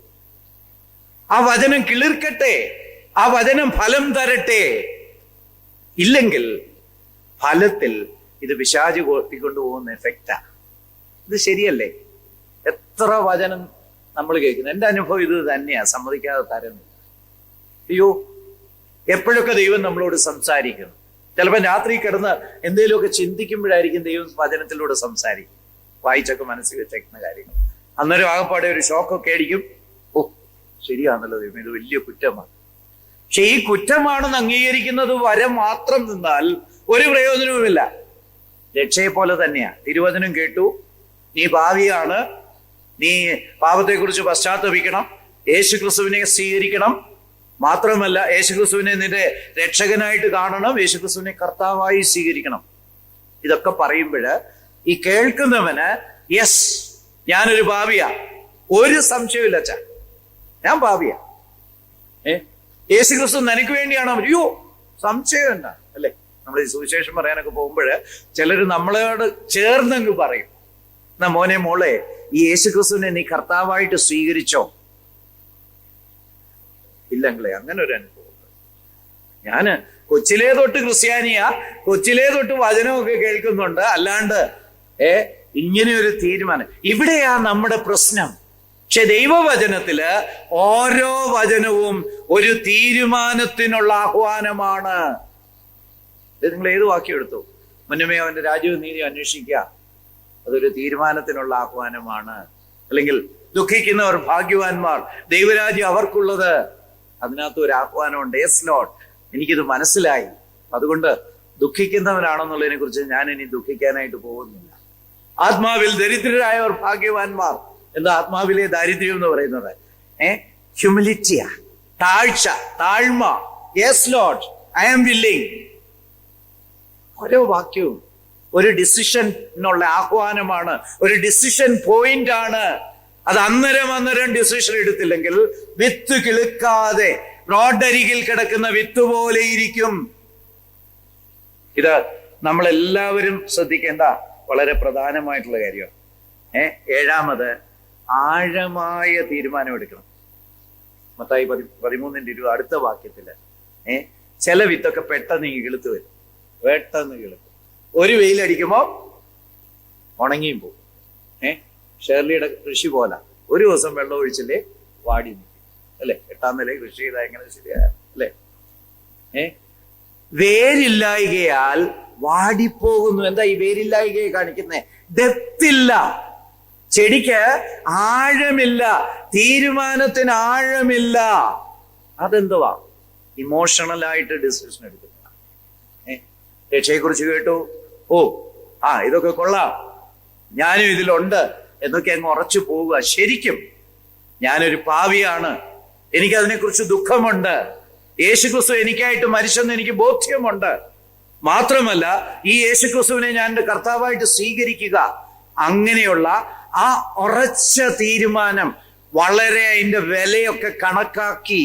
ആ വചനം കിളിർക്കട്ടെ, ആ വചനം ഫലം തരട്ടെ. ഇല്ലെങ്കിൽ ഫലത്തിൽ ഇത് പിശാച് കൊത്തിക്കൊണ്ടുപോകുന്ന എഫക്റ്റാ. ഇത് ശരിയല്ലേ? എത്ര വചനം നമ്മൾ കേൾക്കുന്നു. എൻ്റെ അനുഭവം ഇത് തന്നെയാ, സമ്മതിക്കാതെ തരുന്നില്ല. അയ്യോ, എപ്പോഴൊക്കെ ദൈവം നമ്മളോട് സംസാരിക്കുന്നു. ചിലപ്പോൾ രാത്രി കിടന്ന് എന്തെങ്കിലുമൊക്കെ ചിന്തിക്കുമ്പോഴായിരിക്കും ദൈവം വചനത്തിലൂടെ സംസാരിക്കും. വായിച്ചൊക്കെ മനസ്സിൽ വെച്ചേക്കുന്ന കാര്യങ്ങൾ. അന്നേരം ആകപ്പാടെ ഒരു ഷോക്കൊക്കെ അടിക്കും. ഓ, ശരിയാണല്ലോ ദൈവം, ഇത് വലിയ കുറ്റമാണ്. പക്ഷെ ഈ കുറ്റമാണെന്ന് അംഗീകരിക്കുന്നത് വരെ മാത്രം നിന്നാൽ ഒരു പ്രയോജനവുമില്ല. രക്ഷയെ പോലെ തന്നെയാ. തിരുവചനം കേട്ടു, നീ പാപിയാണ്, നീ പാപത്തെക്കുറിച്ച് പശ്ചാത്തപിക്കണം, യേശുക്രിസ്തുവിനെ സ്വീകരിക്കണം, മാത്രമല്ല യേശുക്രിസ്തുവിനെ നിന്റെ രക്ഷകനായിട്ട് കാണണം, യേശുക്രിസ്തുവിനെ കർത്താവായി സ്വീകരിക്കണം. ഇതൊക്കെ പറയുമ്പോൾ ഈ കേൾക്കുന്നവന് യെസ്, ഞാനൊരു പാപിയാ, ഒരു സംശയമില്ല അച്ഛാ, ഞാൻ പാപിയാ. യേശുക്രിസ്തു നിനക്ക് വേണ്ടിയാണോ? അയ്യോ, സംശയം എന്താ അല്ലേ? നമ്മൾ ഈ സുവിശേഷം പറയാനൊക്കെ പോകുമ്പോൾ ചിലർ നമ്മളോട് ചേർന്നങ്ങ് പറയും, എന്നാ മോനെ മോളെ, ഈ യേശുക്രിസ്തുവിനെ നീ കർത്താവായിട്ട് സ്വീകരിച്ചോ? ഇല്ലെങ്കിലേ അങ്ങനെ ഒരു അനുഭവം. ഞാന് കൊച്ചിലേ തൊട്ട് ക്രിസ്ത്യാനിയാ, കൊച്ചിലേ തൊട്ട് വചനമൊക്കെ കേൾക്കുന്നുണ്ട്, അല്ലാണ്ട് ഇങ്ങനെ ഒരു തീരുമാനം. ഇവിടെയാ നമ്മുടെ പ്രശ്നം. പക്ഷെ ദൈവവചനത്തില് ഓരോ വചനവും ഒരു തീരുമാനത്തിനുള്ള ആഹ്വാനമാണ്. നിങ്ങൾ ഏത് വാക്യം എടുത്തു? മുന്നമേ അവന്റെ രാജ്യവും നീതി അന്വേഷിക്കുക, അതൊരു തീരുമാനത്തിനുള്ള ആഹ്വാനമാണ്. അല്ലെങ്കിൽ ദുഃഖിക്കുന്നവർ ഭാഗ്യവാന്മാർ, ദൈവരാജ്യം അവർക്കുള്ളത്, അതിനകത്ത് ഒരു ആഹ്വാനമുണ്ട്. യെസ് ലോർഡ്, എനിക്കിത് മനസ്സിലായി, അതുകൊണ്ട് ദുഃഖിക്കുന്നവനാണെന്നുള്ളതിനെ കുറിച്ച് ഞാൻ ഇനി ദുഃഖിക്കാനായിട്ട് പോകുന്നില്ല. ആത്മാവിൽ ദരിദ്രരായവർ ഭാഗ്യവാന്മാർ. എന്താ ആത്മാവിലെ ദാരിദ്ര്യം എന്ന് പറയുന്നത്? ഹ്യൂമിലിറ്റിയാ, താഴ്ച, താഴ്മ. Yes Lord, I am willing. ഓരോ വാക്യവും ഒരു ഡിസിഷനുള്ള ആഹ്വാനമാണ്, ഒരു ഡിസിഷൻ പോയിന്റ് ആണ്. അത് അന്നേരം ഡിസിഷൻ എടുത്തില്ലെങ്കിൽ വിത്ത് കിളുക്കാതെ റോഡരികിൽ കിടക്കുന്ന വിത്ത് പോലെ ഇരിക്കും. ഇത് നമ്മളെല്ലാവരും ശ്രദ്ധിക്കേണ്ട വളരെ പ്രധാനമായിട്ടുള്ള കാര്യമാണ്. ഏഴാമത്, ആഴമായ തീരുമാനമെടുക്കണം. മത്തായി 13:20 അടുത്ത വാക്യത്തില് ചില വിത്തൊക്കെ പെട്ടെന്ന് കിളുത്ത് വരും, പെട്ടെന്ന് കിളുത്ത്. ഒരു വെയിലടിക്കുമ്പോ ഉണങ്ങിയും പോകും. ഷേർലിയുടെ കൃഷി പോലെ ഒരു ദിവസം വെള്ളം ഒഴിച്ചില്ലേ വാടി നിൽക്കും അല്ലെ? 8ാം നില കൃഷി ചെയ്താൽ എങ്ങനെ ശരിയായ അല്ലെ? വേരില്ലായികയാൽ വാടിപ്പോകുന്നു. എന്താ ഈ വേരില്ലായികയെ കാണിക്കുന്നേ? ഡെപ്തില്ല, ചെടിക്ക് ആഴമില്ല, തീരുമാനത്തിന് ആഴമില്ല. അതെന്തുവാ? ഇമോഷണലായിട്ട് ഡിസിഷൻ എടുക്കുന്ന. രക്ഷയെക്കുറിച്ച് കേട്ടു, ഓ ഇതൊക്കെ കൊള്ളാം, ഞാനും ഇതിലുണ്ട് എന്നൊക്കെ അങ്ങ് ഉറച്ചു പോവുക. ശരിക്കും ഞാനൊരു പാവിയാണ്, എനിക്കതിനെക്കുറിച്ച് ദുഃഖമുണ്ട്, യേശുക്രിസ്തു എനിക്കായിട്ട് മരിച്ചെന്ന് എനിക്ക് ബോധ്യമുണ്ട്. മാത്രമല്ല ഈ യേശുക്രിസ്തുവിനെ ഞാൻ എൻ്റെ കർത്താവായിട്ട് സ്വീകരിക്കുക. അങ്ങനെയുള്ള ആ ഉറച്ച തീരുമാനം, വളരെ അതിന്റെ വിലയൊക്കെ കണക്കാക്കി.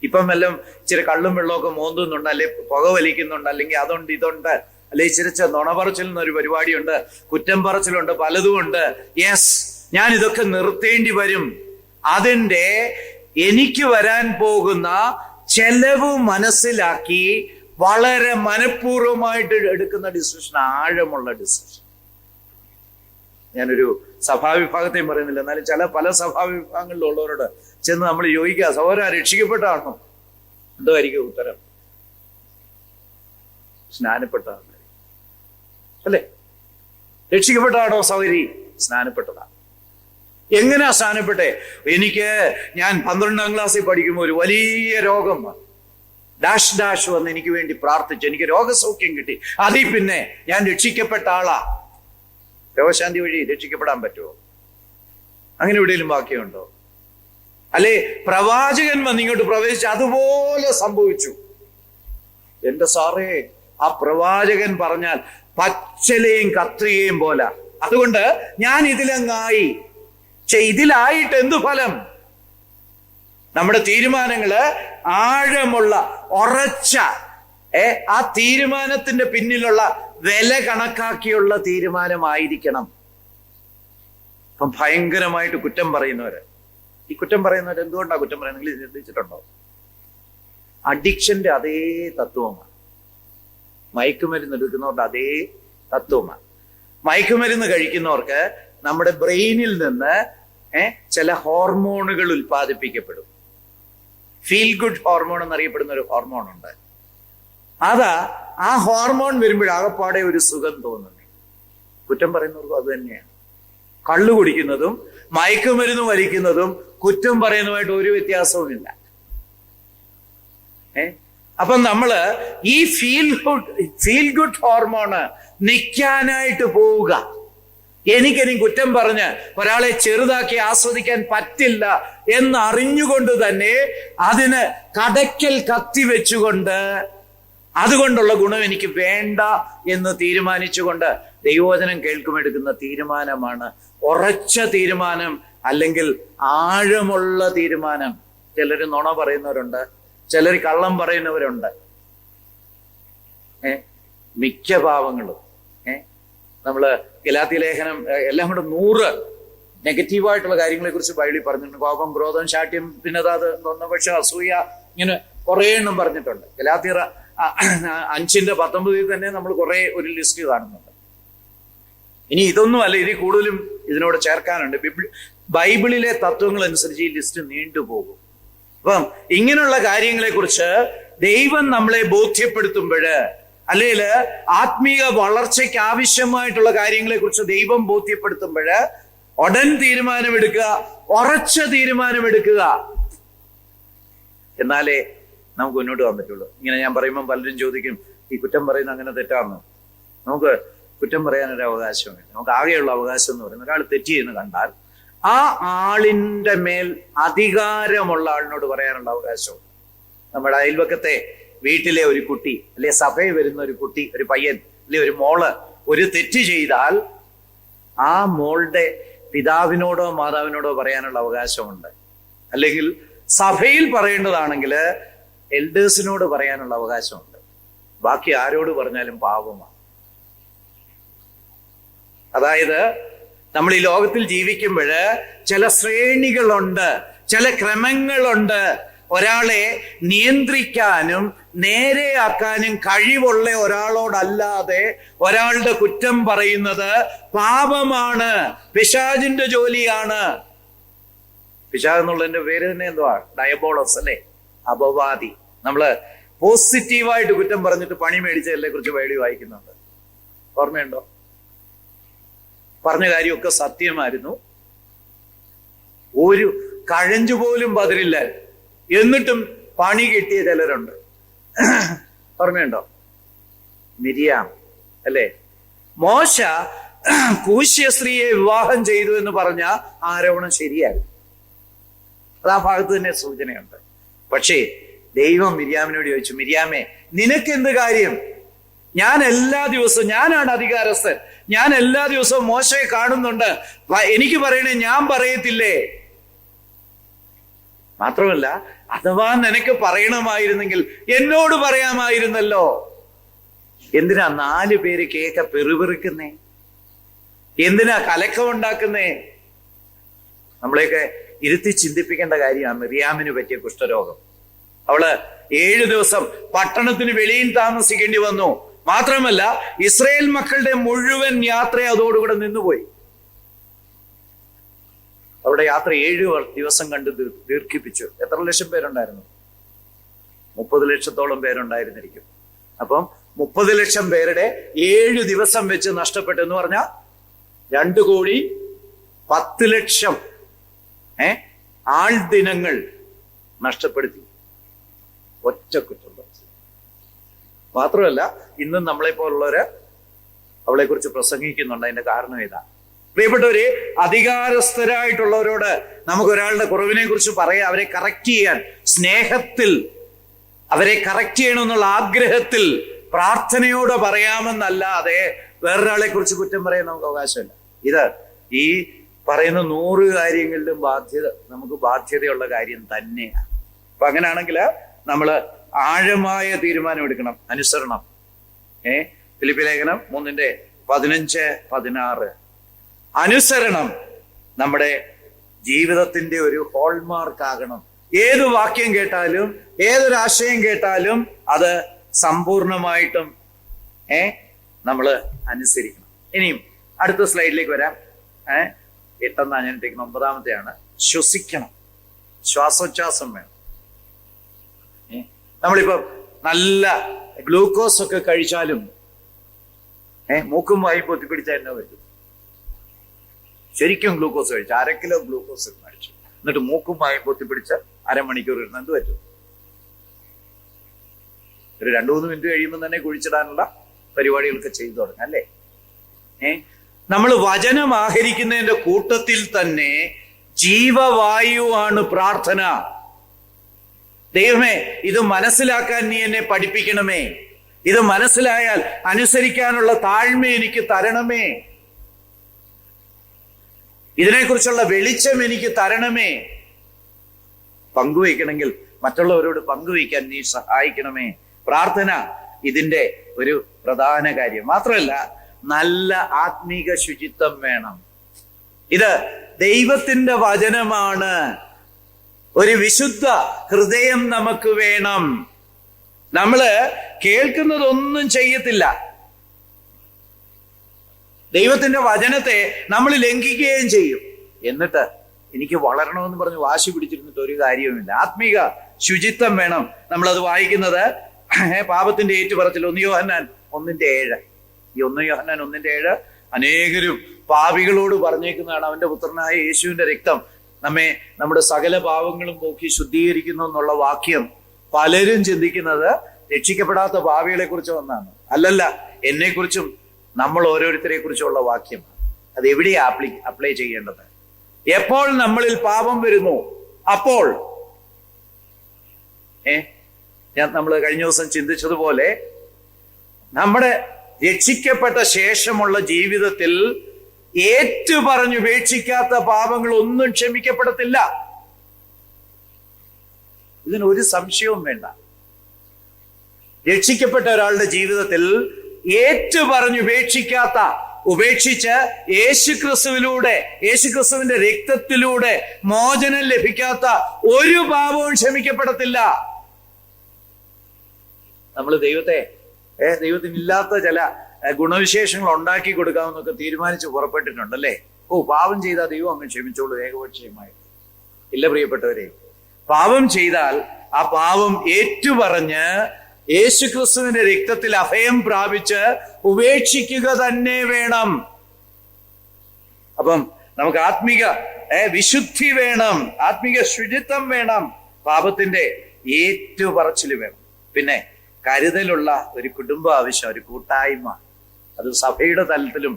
ഇപ്പം വല്ലതും ഇച്ചിരി കള്ളും വെള്ളമൊക്കെ മോന്തുന്നുണ്ട്, അല്ലെ പുക വലിക്കുന്നുണ്ട്, അല്ലെങ്കിൽ അതുണ്ട് ഇതുണ്ട്, അല്ലെ ഇച്ചിരിച്ച നുണ പറച്ചിൽ എന്നൊരു പരിപാടിയുണ്ട്, കുറ്റം പറച്ചിലുണ്ട്, പലതും ഉണ്ട്. യെസ്, ഞാൻ ഇതൊക്കെ നിർത്തേണ്ടി വരും. അതിൻ്റെ എനിക്ക് വരാൻ പോകുന്ന ചെലവ് മനസ്സിലാക്കി വളരെ മനഃപൂർവ്വമായിട്ട് എടുക്കുന്ന ഡിസിഷൻ, ആഴമുള്ള ഡിസിഷൻ. ഞാനൊരു സഭാവിഭാഗത്തെയും പറയുന്നില്ല, എന്നാലും പല സഭാവിഭാഗങ്ങളിലുള്ളവരോട് ചെന്ന് നമ്മൾ ചോദിക്കുക, സഹോദരാ രക്ഷിക്കപ്പെട്ടാണോ? എന്തോ ആയിരിക്കും ഉത്തരം? സ്നാനപ്പെട്ടാണ് അല്ലേ? രക്ഷിക്കപ്പെട്ടാണോ സഹോദരി? സ്നാനപ്പെട്ടതാ. എങ്ങനെയാ സ്നാനപ്പെട്ടെ? ഞാൻ 12ാം ക്ലാസ്സിൽ പഠിക്കുമ്പോൾ ഒരു വലിയ രോഗം ഡാഷ് വന്ന് എനിക്ക് വേണ്ടി പ്രാർത്ഥിച്ചു, എനിക്ക് രോഗസൗഖ്യം കിട്ടി. അതിൽ പിന്നെ ഞാൻ രക്ഷിക്കപ്പെട്ട ആളാ. രോഗശാന്തി വഴി രക്ഷിക്കപ്പെടാൻ പറ്റുമോ? അങ്ങനെ എവിടെയെങ്കിലും വാക്യമുണ്ടോ? അല്ലെ പ്രവാചകൻ വന്ന് ഇങ്ങോട്ട് പ്രവേശിച്ച് അതുപോലെ സംഭവിച്ചു. എന്റെ സാറേ, ആ പ്രവാചകൻ പറഞ്ഞാൽ പച്ചലയും കത്രികയും പോലെ. അതുകൊണ്ട് ഞാൻ ഇതിലങ്ങായി. ഇതിലായിട്ട് എന്തു ഫലം? നമ്മുടെ തീരുമാനങ്ങള് ആഴമുള്ള ഉറച്ച ആ തീരുമാനത്തിന്റെ പിന്നിലുള്ള വില കണക്കാക്കിയുള്ള തീരുമാനമായിരിക്കണം. അപ്പം ഭയങ്കരമായിട്ട് കുറ്റം പറയുന്നവര്, ഈ കുറ്റം പറയുന്നവർ എന്തുകൊണ്ടാണ് കുറ്റം പറയുന്നത്? നിങ്ങൾ ചിന്തിച്ചിട്ടുണ്ടോ? അഡിക്ഷന്റെ അതേ തത്വമാണ്. മയക്കുമരുന്ന് എടുക്കുന്നവരുടെ അതേ തത്വമാണ്. മയക്കുമരുന്ന് കഴിക്കുന്നവർക്ക് നമ്മുടെ ബ്രെയിനിൽ നിന്ന് ചില ഹോർമോണുകൾ ഉൽപ്പാദിപ്പിക്കപ്പെടും. ഫീൽ ഗുഡ് ഹോർമോൺ എന്നറിയപ്പെടുന്ന ഒരു ഹോർമോൺ ഉണ്ട്. ആ ഹോർമോൺ വരുമ്പോഴാകപ്പാടെ ഒരു സുഖം തോന്നുന്നു. കുറ്റം പറയുന്നവർക്കും അത് തന്നെയാണ്. കള്ളു കുടിക്കുന്നതും മയക്കുമരുന്ന് വലിക്കുന്നതും കുറ്റം പറയുന്നതുമായിട്ട് ഒരു വ്യത്യാസവുമില്ല. അപ്പം നമ്മള് ഈ ഫീൽ ഗുഡ് ഹോർമോണ് നിൽക്കാനായിട്ട് പോവുക. എനിക്കിനി കുറ്റം പറഞ്ഞ് ഒരാളെ ചെറുതാക്കി ആസ്വദിക്കാൻ പറ്റില്ല എന്നറിഞ്ഞുകൊണ്ട് തന്നെ അതിന് കടയ്ക്കൽ കത്തിവെച്ചുകൊണ്ട് അതുകൊണ്ടുള്ള ഗുണം എനിക്ക് വേണ്ട എന്ന് തീരുമാനിച്ചുകൊണ്ട് ദൈവവചനം കേൾക്കുമെടുക്കുന്ന തീരുമാനമാണ് ഉറച്ച തീരുമാനം, അല്ലെങ്കിൽ ആഴമുള്ള തീരുമാനം. ചിലർ നുണ പറയുന്നവരുണ്ട്, ചിലർ കള്ളം പറയുന്നവരുണ്ട്. മിക്ക പാവങ്ങളും നമ്മള് ഗലാത്യ ലേഖനം എല്ലാം കൂടെ 100 നെഗറ്റീവായിട്ടുള്ള കാര്യങ്ങളെ കുറിച്ച് ബൈബിളിൽ പറഞ്ഞിട്ടുണ്ട്. കോപം, ക്രോധം, ശാഠ്യം, ഭിന്നത, പക്ഷെ അസൂയ, ഇങ്ങനെ കുറെ എണ്ണം പറഞ്ഞിട്ടുണ്ട്. ഗലാത്യർ 5:19 തന്നെ നമ്മൾ കുറെ ഒരു ലിസ്റ്റ് കാണുന്നുണ്ട്. ഇനി ഇതൊന്നുമല്ല, ഇതിൽ കൂടുതലും ഇതിനോട് ചേർക്കാനുണ്ട്. ബൈബിളിലെ തത്വങ്ങൾ അനുസരിച്ച് ഈ ലിസ്റ്റ് നീണ്ടുപോകും. അപ്പം ഇങ്ങനെയുള്ള കാര്യങ്ങളെ കുറിച്ച് ദൈവം നമ്മളെ ബോധ്യപ്പെടുത്തുമ്പോഴ്, അല്ലെങ്കിൽ ആത്മീയ വളർച്ചയ്ക്ക് ആവശ്യമായിട്ടുള്ള കാര്യങ്ങളെ കുറിച്ച് ദൈവം ബോധ്യപ്പെടുത്തുമ്പോഴ് ഉടൻ തീരുമാനമെടുക്കുക, ഉറച്ച തീരുമാനമെടുക്കുക. എന്നാലേ നമുക്ക് മുന്നോട്ട് പോകാൻ പറ്റുള്ളൂ. ഇങ്ങനെ ഞാൻ പറയുമ്പോൾ പലരും ചോദിക്കും, ഈ കുറ്റം പറയുന്നത് അങ്ങനെ തെറ്റാണോ? നമുക്ക് കുറ്റം പറയാനൊരു അവകാശമില്ല. നമുക്ക് ആകെയുള്ള അവകാശം എന്ന് പറയുന്നത് ഒരാൾ തെറ്റ് ചെയ്യുന്ന കണ്ടാൽ ആ ആളിന്റെ മേൽ അധികാരമുള്ള ആളിനോട് പറയാനുള്ള അവകാശമുണ്ട്. നമ്മുടെ അയൽവക്കത്തെ വീട്ടിലെ ഒരു കുട്ടി, അല്ലെ സഭയിൽ വരുന്ന ഒരു കുട്ടി, ഒരു പയ്യൻ, അല്ലെ ഒരു മോള് ഒരു തെറ്റ് ചെയ്താൽ ആ മോളുടെ പിതാവിനോടോ മാതാവിനോടോ പറയാനുള്ള അവകാശമുണ്ട്. അല്ലെങ്കിൽ സഭയിൽ പറയേണ്ടതാണെങ്കിൽ എൽഡേഴ്സിനോട് പറയാനുള്ള അവകാശമുണ്ട്. ബാക്കി ആരോട് പറഞ്ഞാലും പാപമാണ്. അതായത് നമ്മൾ ഈ ലോകത്തിൽ ജീവിക്കുമ്പോൾ ചില ശ്രേണികളുണ്ട്, ചില ക്രമങ്ങളുണ്ട്. ഒരാളെ നിയന്ത്രിക്കാനും നേരെയാക്കാനും കഴിവുള്ള ഒരാളോടല്ലാതെ ഒരാളുടെ കുറ്റം പറയുന്നത് പാപമാണ്, പിശാചിന്റെ ജോലിയാണ്. പിശാച് എന്നുള്ളതിന്റെ പേര് തന്നെ എന്തുവാ? ഡയബോളസ്, അല്ലേ? അപവാദി. നമ്മള് പോസിറ്റീവായിട്ട് കുറ്റം പറഞ്ഞിട്ട് പണി മേടിച്ചതിനെ കുറിച്ച് ബൈബിളിൽ വായിക്കുന്നുണ്ട്. ഓർമ്മയുണ്ടോ? പറഞ്ഞ കാര്യമൊക്കെ സത്യമായിരുന്നു, ഒരു കഴഞ്ചു പോലും പതിരില്ലായിരുന്നു, എന്നിട്ടും പണി കിട്ടിയ ചിലരുണ്ട്. ഓർമ്മയുണ്ടോ? മിരിയാം, അല്ലേ? മോശ കൂശ്യ സ്ത്രീയെ വിവാഹം ചെയ്തു എന്ന് പറഞ്ഞ ആരോപണം ശരിയായിരുന്നു. അത് ആ ഭാഗത്ത് തന്നെ സൂചനയുണ്ട്. പക്ഷേ ദൈവം മിരിയാമിനോട് ചോദിച്ചു, മിരിയാമേ, നിനക്കെന്ത് കാര്യം? ഞാൻ എല്ലാ ദിവസവും, ഞാനാണ് അധികാരസ്ഥൻ, ഞാൻ എല്ലാ ദിവസവും മോശയെ കാണുന്നുണ്ട്, എനിക്ക് പറയണേ ഞാൻ പറയത്തില്ലേ? മാത്രമല്ല, അഥവാ നിനക്ക് പറയണമായിരുന്നെങ്കിൽ എന്നോട് പറയാമായിരുന്നല്ലോ. എന്തിനാ 4 പേര് കേക്ക പെറുപെറുക്കുന്നേ? എന്തിനാ കലക്കം ഉണ്ടാക്കുന്നേ? നമ്മളെയൊക്കെ ഇരുത്തി ചിന്തിപ്പിക്കേണ്ട കാര്യമാണ് മിറിയാമിന് പറ്റിയ കുഷ്ഠരോഗം. അവള് 7 ദിവസം പട്ടണത്തിന് വെളിയിൽ താമസിക്കേണ്ടി വന്നു. മാത്രമല്ല, ഇസ്രായേൽ മക്കളുടെ മുഴുവൻ യാത്ര അതോടുകൂടെ നിന്നുപോയി. അവിടെ യാത്ര 7 ദിവസം കണ്ട് ദീർഘിപ്പിച്ചു. എത്ര ലക്ഷം പേരുണ്ടായിരുന്നു? 30 ലക്ഷത്തോളം പേരുണ്ടായിരുന്നിരിക്കും. അപ്പം 30 ലക്ഷം പേരുടെ 7 ദിവസം വെച്ച് നഷ്ടപ്പെട്ടു എന്ന് പറഞ്ഞാൽ 2,10,00,000 ആൾദിനങ്ങൾ നഷ്ടപ്പെടുത്തി. ഒറ്റ കുറ്റം. മാത്രമല്ല, ഇന്നും നമ്മളെ പോലുള്ളവര് അവളെ കുറിച്ച് പ്രസംഗിക്കുന്നുണ്ട്. അതിന്റെ കാരണം ഇതാ. പ്രിയപ്പെട്ടവര്, അധികാരസ്ഥരായിട്ടുള്ളവരോട് നമുക്ക് ഒരാളുടെ കുറവിനെ കുറിച്ച് പറയാം, അവരെ കറക്റ്റ് ചെയ്യാൻ, സ്നേഹത്തിൽ അവരെ കറക്റ്റ് ചെയ്യണമെന്നുള്ള ആഗ്രഹത്തിൽ പ്രാർത്ഥനയോടെ പറയാമെന്നല്ലാതെ വേറൊരാളെ കുറിച്ച് കുറ്റം പറയാൻ നമുക്ക് അവകാശമില്ല. ഇത് ഈ പറയുന്ന 100 കാര്യങ്ങളിലും നമുക്ക് ബാധ്യതയുള്ള കാര്യം തന്നെയാണ്. അപ്പൊ അങ്ങനെയാണെങ്കിൽ നമ്മള് ആഴമായ തീരുമാനം എടുക്കണം. അനുസരണം. ഫിലിപ്പി ലേഖനം 3:15-16. അനുസരണം നമ്മുടെ ജീവിതത്തിന്റെ ഒരു ഹോൾമാർക്ക് ആകണം. ഏത് വാക്യം കേട്ടാലും, ഏതൊരു ആശയം കേട്ടാലും അത് സമ്പൂർണമായിട്ടും നമ്മൾ അനുസരിക്കണം. ഇനിയും അടുത്ത സ്ലൈഡിലേക്ക് വരാം. 8 ഞാൻ ഇട്ടേക്കുന്ന 9-ാമത്തെയാണ്. ശ്വസിക്കണം. ശ്വാസോച്ഛ്വാസം വേണം. നമ്മളിപ്പം നല്ല ഗ്ലൂക്കോസ് ഒക്കെ കഴിച്ചാലും മൂക്കും വായി പൊത്തിപ്പിടിച്ചാൽ എന്നാ പറ്റും? ശരിക്കും ഗ്ലൂക്കോസ് കഴിച്ചു, 1/2 കിലോ ഗ്ലൂക്കോസ് കഴിച്ചു, എന്നിട്ട് മൂക്കും വായി പൊത്തിപ്പിടിച്ച് അരമണിക്കൂർ ഇരുന്ന് എന്ത് പറ്റും? ഒരു 2-3 മിനിറ്റ് കഴിയുമ്പോൾ തന്നെ കുഴിച്ചിടാനുള്ള പരിപാടികളൊക്കെ ചെയ്തു തുടങ്ങാം, അല്ലേ? നമ്മൾ വചനം ആഹരിക്കുന്നതിന്റെ കൂട്ടത്തിൽ തന്നെ ജീവവായുവാണ് പ്രാർത്ഥന. ദൈവമേ, ഇത് മനസ്സിലാക്കാൻ നീ എന്നെ പഠിപ്പിക്കണമേ. ഇത് മനസ്സിലായാൽ അനുസരിക്കാനുള്ള താഴ്മ എനിക്ക് തരണമേ. ഇതിനെക്കുറിച്ചുള്ള വെളിച്ചം എനിക്ക് തരണമേ. പങ്കുവയ്ക്കണമെങ്കിൽ മറ്റുള്ളവരോട് പങ്കുവയ്ക്കാൻ നീ സഹായിക്കണമേ. പ്രാർത്ഥന ഇതിന്റെ ഒരു പ്രധാന കാര്യം. മാത്രമല്ല, നല്ല ആത്മീക ശുചിത്വം വേണം. ഇത് ദൈവത്തിന്റെ വചനമാണ്. ഒരു വിശുദ്ധ ഹൃദയം നമുക്ക് വേണം. നമ്മള് കേൾക്കുന്നതൊന്നും ചെയ്യത്തില്ല. ദൈവത്തിന്റെ വചനത്തെ നമ്മൾ ലംഘിക്കുകയും ചെയ്യും. എന്നിട്ട് എനിക്ക് വളരണമെന്ന് പറഞ്ഞ് വാശി പിടിച്ചിരുന്നിട്ട് ഒരു കാര്യവുമില്ല. ആത്മീക ശുചിത്വം വേണം. നമ്മളത് വായിക്കുന്നത് പാപത്തിന്റെ ഏറ്റുപറച്ചിൽ 1 യോഹന്നാൻ 1:7. ഈ 1 യോഹന്നാൻ 1:7 അനേകരും പാപികളോട് പറഞ്ഞേക്കുന്നതാണ്. അവന്റെ പുത്രനായ യേശുവിന്റെ രക്തം നമ്മെ നമ്മുടെ സകല പാവങ്ങളും പോക്കി ശുദ്ധീകരിക്കുന്നു എന്നുള്ള വാക്യം പലരും ചിന്തിക്കുന്നത് രക്ഷിക്കപ്പെടാത്ത പാപികളെ കുറിച്ച് ഒന്നാണ്. അല്ലല്ല, എന്നെ കുറിച്ചും നമ്മൾ ഓരോരുത്തരെ കുറിച്ചുള്ള വാക്യമാണ്. അത് എവിടെയാ അപ്ലൈ ചെയ്യേണ്ടത്? എപ്പോൾ നമ്മളിൽ പാപം വരുന്നു അപ്പോൾ നമ്മൾ കഴിഞ്ഞ ദിവസം ചിന്തിച്ചതുപോലെ നമ്മുടെ രക്ഷിക്കപ്പെട്ട ശേഷമുള്ള ജീവിതത്തിൽ ഏറ്റുപറഞ്ഞുപേക്ഷിക്കാത്ത പാപങ്ങൾ ഒന്നും ക്ഷമിക്കപ്പെടത്തില്ല. ഇതിനൊരു സംശയവും വേണ്ട. രക്ഷിക്കപ്പെട്ട ഒരാളുടെ ജീവിതത്തിൽ ഏറ്റുപറഞ്ഞുപേക്ഷിക്കാത്ത, ഉപേക്ഷിച്ച് യേശുക്രിസ്തുവിന്റെ രക്തത്തിലൂടെ മോചനം ലഭിക്കാത്ത ഒരു പാപവും ക്ഷമിക്കപ്പെടത്തില്ല. നമ്മൾ ദൈവത്തിനില്ലാത്ത ചില ഗുണവിശേഷങ്ങൾ ഉണ്ടാക്കി കൊടുക്കാമെന്നൊക്കെ തീരുമാനിച്ച് പുറപ്പെട്ടിട്ടുണ്ടല്ലേ. പാപം ചെയ്താൽ ദൈവം അങ്ങ് ക്ഷമിച്ചോളൂ ഏകപക്ഷീയമായിട്ട്. ഇല്ല പ്രിയപ്പെട്ടവരെ, പാപം ചെയ്താൽ ആ പാപം ഏറ്റുപറഞ്ഞ് യേശുക്രിസ്തുവിന്റെ രക്തത്തിൽ അഭയം പ്രാപിച്ച് ഉപേക്ഷിക്കുക തന്നെ വേണം. അപ്പം നമുക്ക് ആത്മീക വിശുദ്ധി വേണം, ആത്മീക ശുചിത്വം വേണം, പാപത്തിന്റെ ഏറ്റുപറച്ചിൽ വേണം. പിന്നെ കരുതലുള്ള ഒരു കുടുംബ ആവശ്യം, ഒരു കൂട്ടായ്മ. അത് സഭയുടെ തലത്തിലും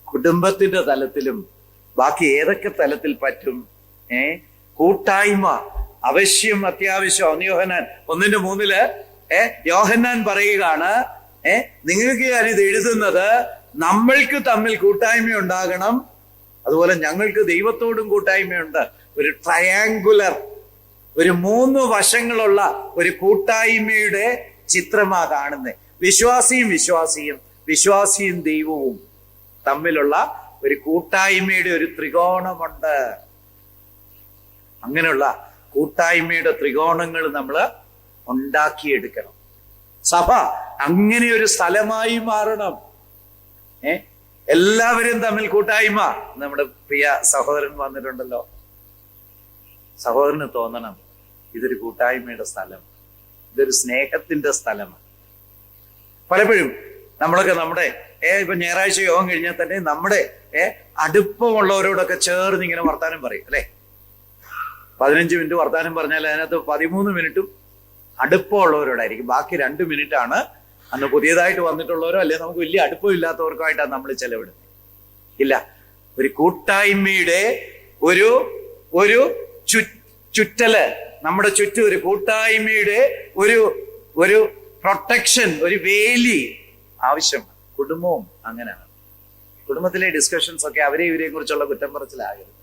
കുടുംബത്തിന്റെ തലത്തിലും ബാക്കി ഏതൊക്കെ തലത്തിൽ പറ്റും. കൂട്ടായ്മ അവശ്യം, അത്യാവശ്യം. 1 യോഹന്നാൻ 1:3 യോഹന്നാൻ പറയുകയാണ്, നിങ്ങൾക്ക് ഞാനിത് എഴുതുന്നത് നമ്മൾക്ക് തമ്മിൽ കൂട്ടായ്മ ഉണ്ടാകണം, അതുപോലെ ഞങ്ങൾക്ക് ദൈവത്തോടും കൂട്ടായ്മയുണ്ട്. ഒരു ട്രയാങ്കുലർ, ഒരു 3 വശങ്ങളുള്ള ഒരു കൂട്ടായ്മയുടെ ചിത്രമാ കാണുന്നത്. വിശ്വാസിയും ദൈവവും തമ്മിലുള്ള ഒരു കൂട്ടായ്മയുടെ ഒരു ത്രികോണമുണ്ട്. അങ്ങനെയുള്ള കൂട്ടായ്മയുടെ ത്രികോണങ്ങൾ നമ്മൾ ഉണ്ടാക്കിയെടുക്കണം. സഭ അങ്ങനെ ഒരു സ്ഥലമായി മാറണം. എല്ലാവരും തമ്മിൽ കൂട്ടായ്മ. നമ്മുടെ പ്രിയ സഹോദരൻ വന്നിട്ടുണ്ടല്ലോ, സഹോദരന് തോന്നണം ഇതൊരു കൂട്ടായ്മയുടെ സ്ഥലം, ഇതൊരു സ്നേഹത്തിന്റെ സ്ഥലമാണ്. പലപ്പോഴും നമ്മളൊക്കെ നമ്മുടെ ഇപ്പൊ ഞായറാഴ്ച യോഗം കഴിഞ്ഞാൽ തന്നെ നമ്മുടെ അടുപ്പമുള്ളവരോടൊക്കെ ചേർന്ന് ഇങ്ങനെ വർത്താനം പറയും അല്ലെ. 15 മിനിറ്റ് വർത്താനം പറഞ്ഞാൽ അതിനകത്ത് 13 മിനിറ്റും അടുപ്പമുള്ളവരോടായിരിക്കും. ബാക്കി 2 മിനിറ്റാണ് അന്ന് പുതിയതായിട്ട് വന്നിട്ടുള്ളവരോ അല്ലെ നമുക്ക് വലിയ അടുപ്പമില്ലാത്തവർക്കുമായിട്ടാണ് നമ്മൾ ചെലവിടുന്നത്. ഇല്ല, ഒരു കൂട്ടായ്മയുടെ ഒരു ഒരു ചുറ്റല് നമ്മുടെ ചുറ്റും, ഒരു കൂട്ടായ്മയുടെ ഒരു പ്രൊട്ടക്ഷൻ, ഒരു വേലി ആവശ്യമാണ്. കുടുംബവും അങ്ങനെയാണ്. കുടുംബത്തിലെ ഡിസ്കഷൻസ് ഒക്കെ അവരെ ഇവരെയും കുറിച്ചുള്ള കുറ്റം പറച്ചിലാകരുത്.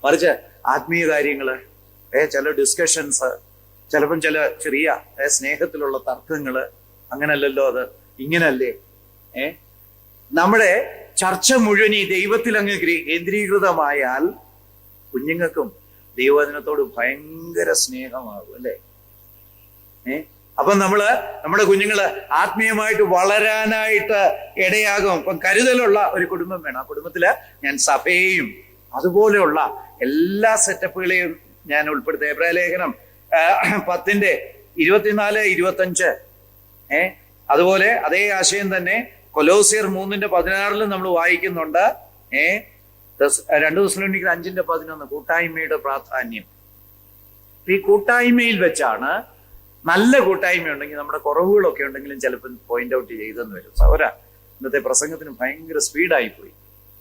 മറിച്ച് ആത്മീയ കാര്യങ്ങള്, ചില ഡിസ്കഷൻസ്, ചിലപ്പം ചില ചെറിയ സ്നേഹത്തിലുള്ള തർക്കങ്ങള്, അങ്ങനല്ലല്ലോ അത്, ഇങ്ങനല്ലേ. നമ്മുടെ ചർച്ച മുഴുവൻ ഈ ദൈവത്തിൽ അങ്ങ് കേന്ദ്രീകൃതമായാൽ കുഞ്ഞുങ്ങൾക്കും ദൈവവചനത്തോട് ഭയങ്കര സ്നേഹമാകും അല്ലേ. അപ്പൊ നമ്മുടെ കുഞ്ഞുങ്ങള് ആത്മീയമായിട്ട് വളരാനായിട്ട് ഇടയാകും. ഇപ്പം കരുതലുള്ള ഒരു കുടുംബം വേണം. ആ കുടുംബത്തില് ഞാൻ സഭയെയും അതുപോലെയുള്ള എല്ലാ സെറ്റപ്പുകളെയും ഞാൻ ഉൾപ്പെടുത്തുക. എബ്രായ ലേഖനം 10:24-25 അതുപോലെ അതേ ആശയം തന്നെ കൊലോസ്യർ 3:16 നമ്മൾ വായിക്കുന്നുണ്ട്. 2 തെസ്സലോനിക്കർ 5:11 കൂട്ടായ്മയുടെ പ്രാധാന്യം. ഈ കൂട്ടായ്മയിൽ വെച്ചാണ്, നല്ല കൂട്ടായ്മ ഉണ്ടെങ്കിൽ നമ്മുടെ കുറവുകളൊക്കെ ഉണ്ടെങ്കിലും ചിലപ്പോൾ പോയിന്റ് ഔട്ട് ചെയ്തെന്ന് വരും. സൗര ഇന്നത്തെ പ്രസംഗത്തിന് ഭയങ്കര സ്പീഡായി പോയി.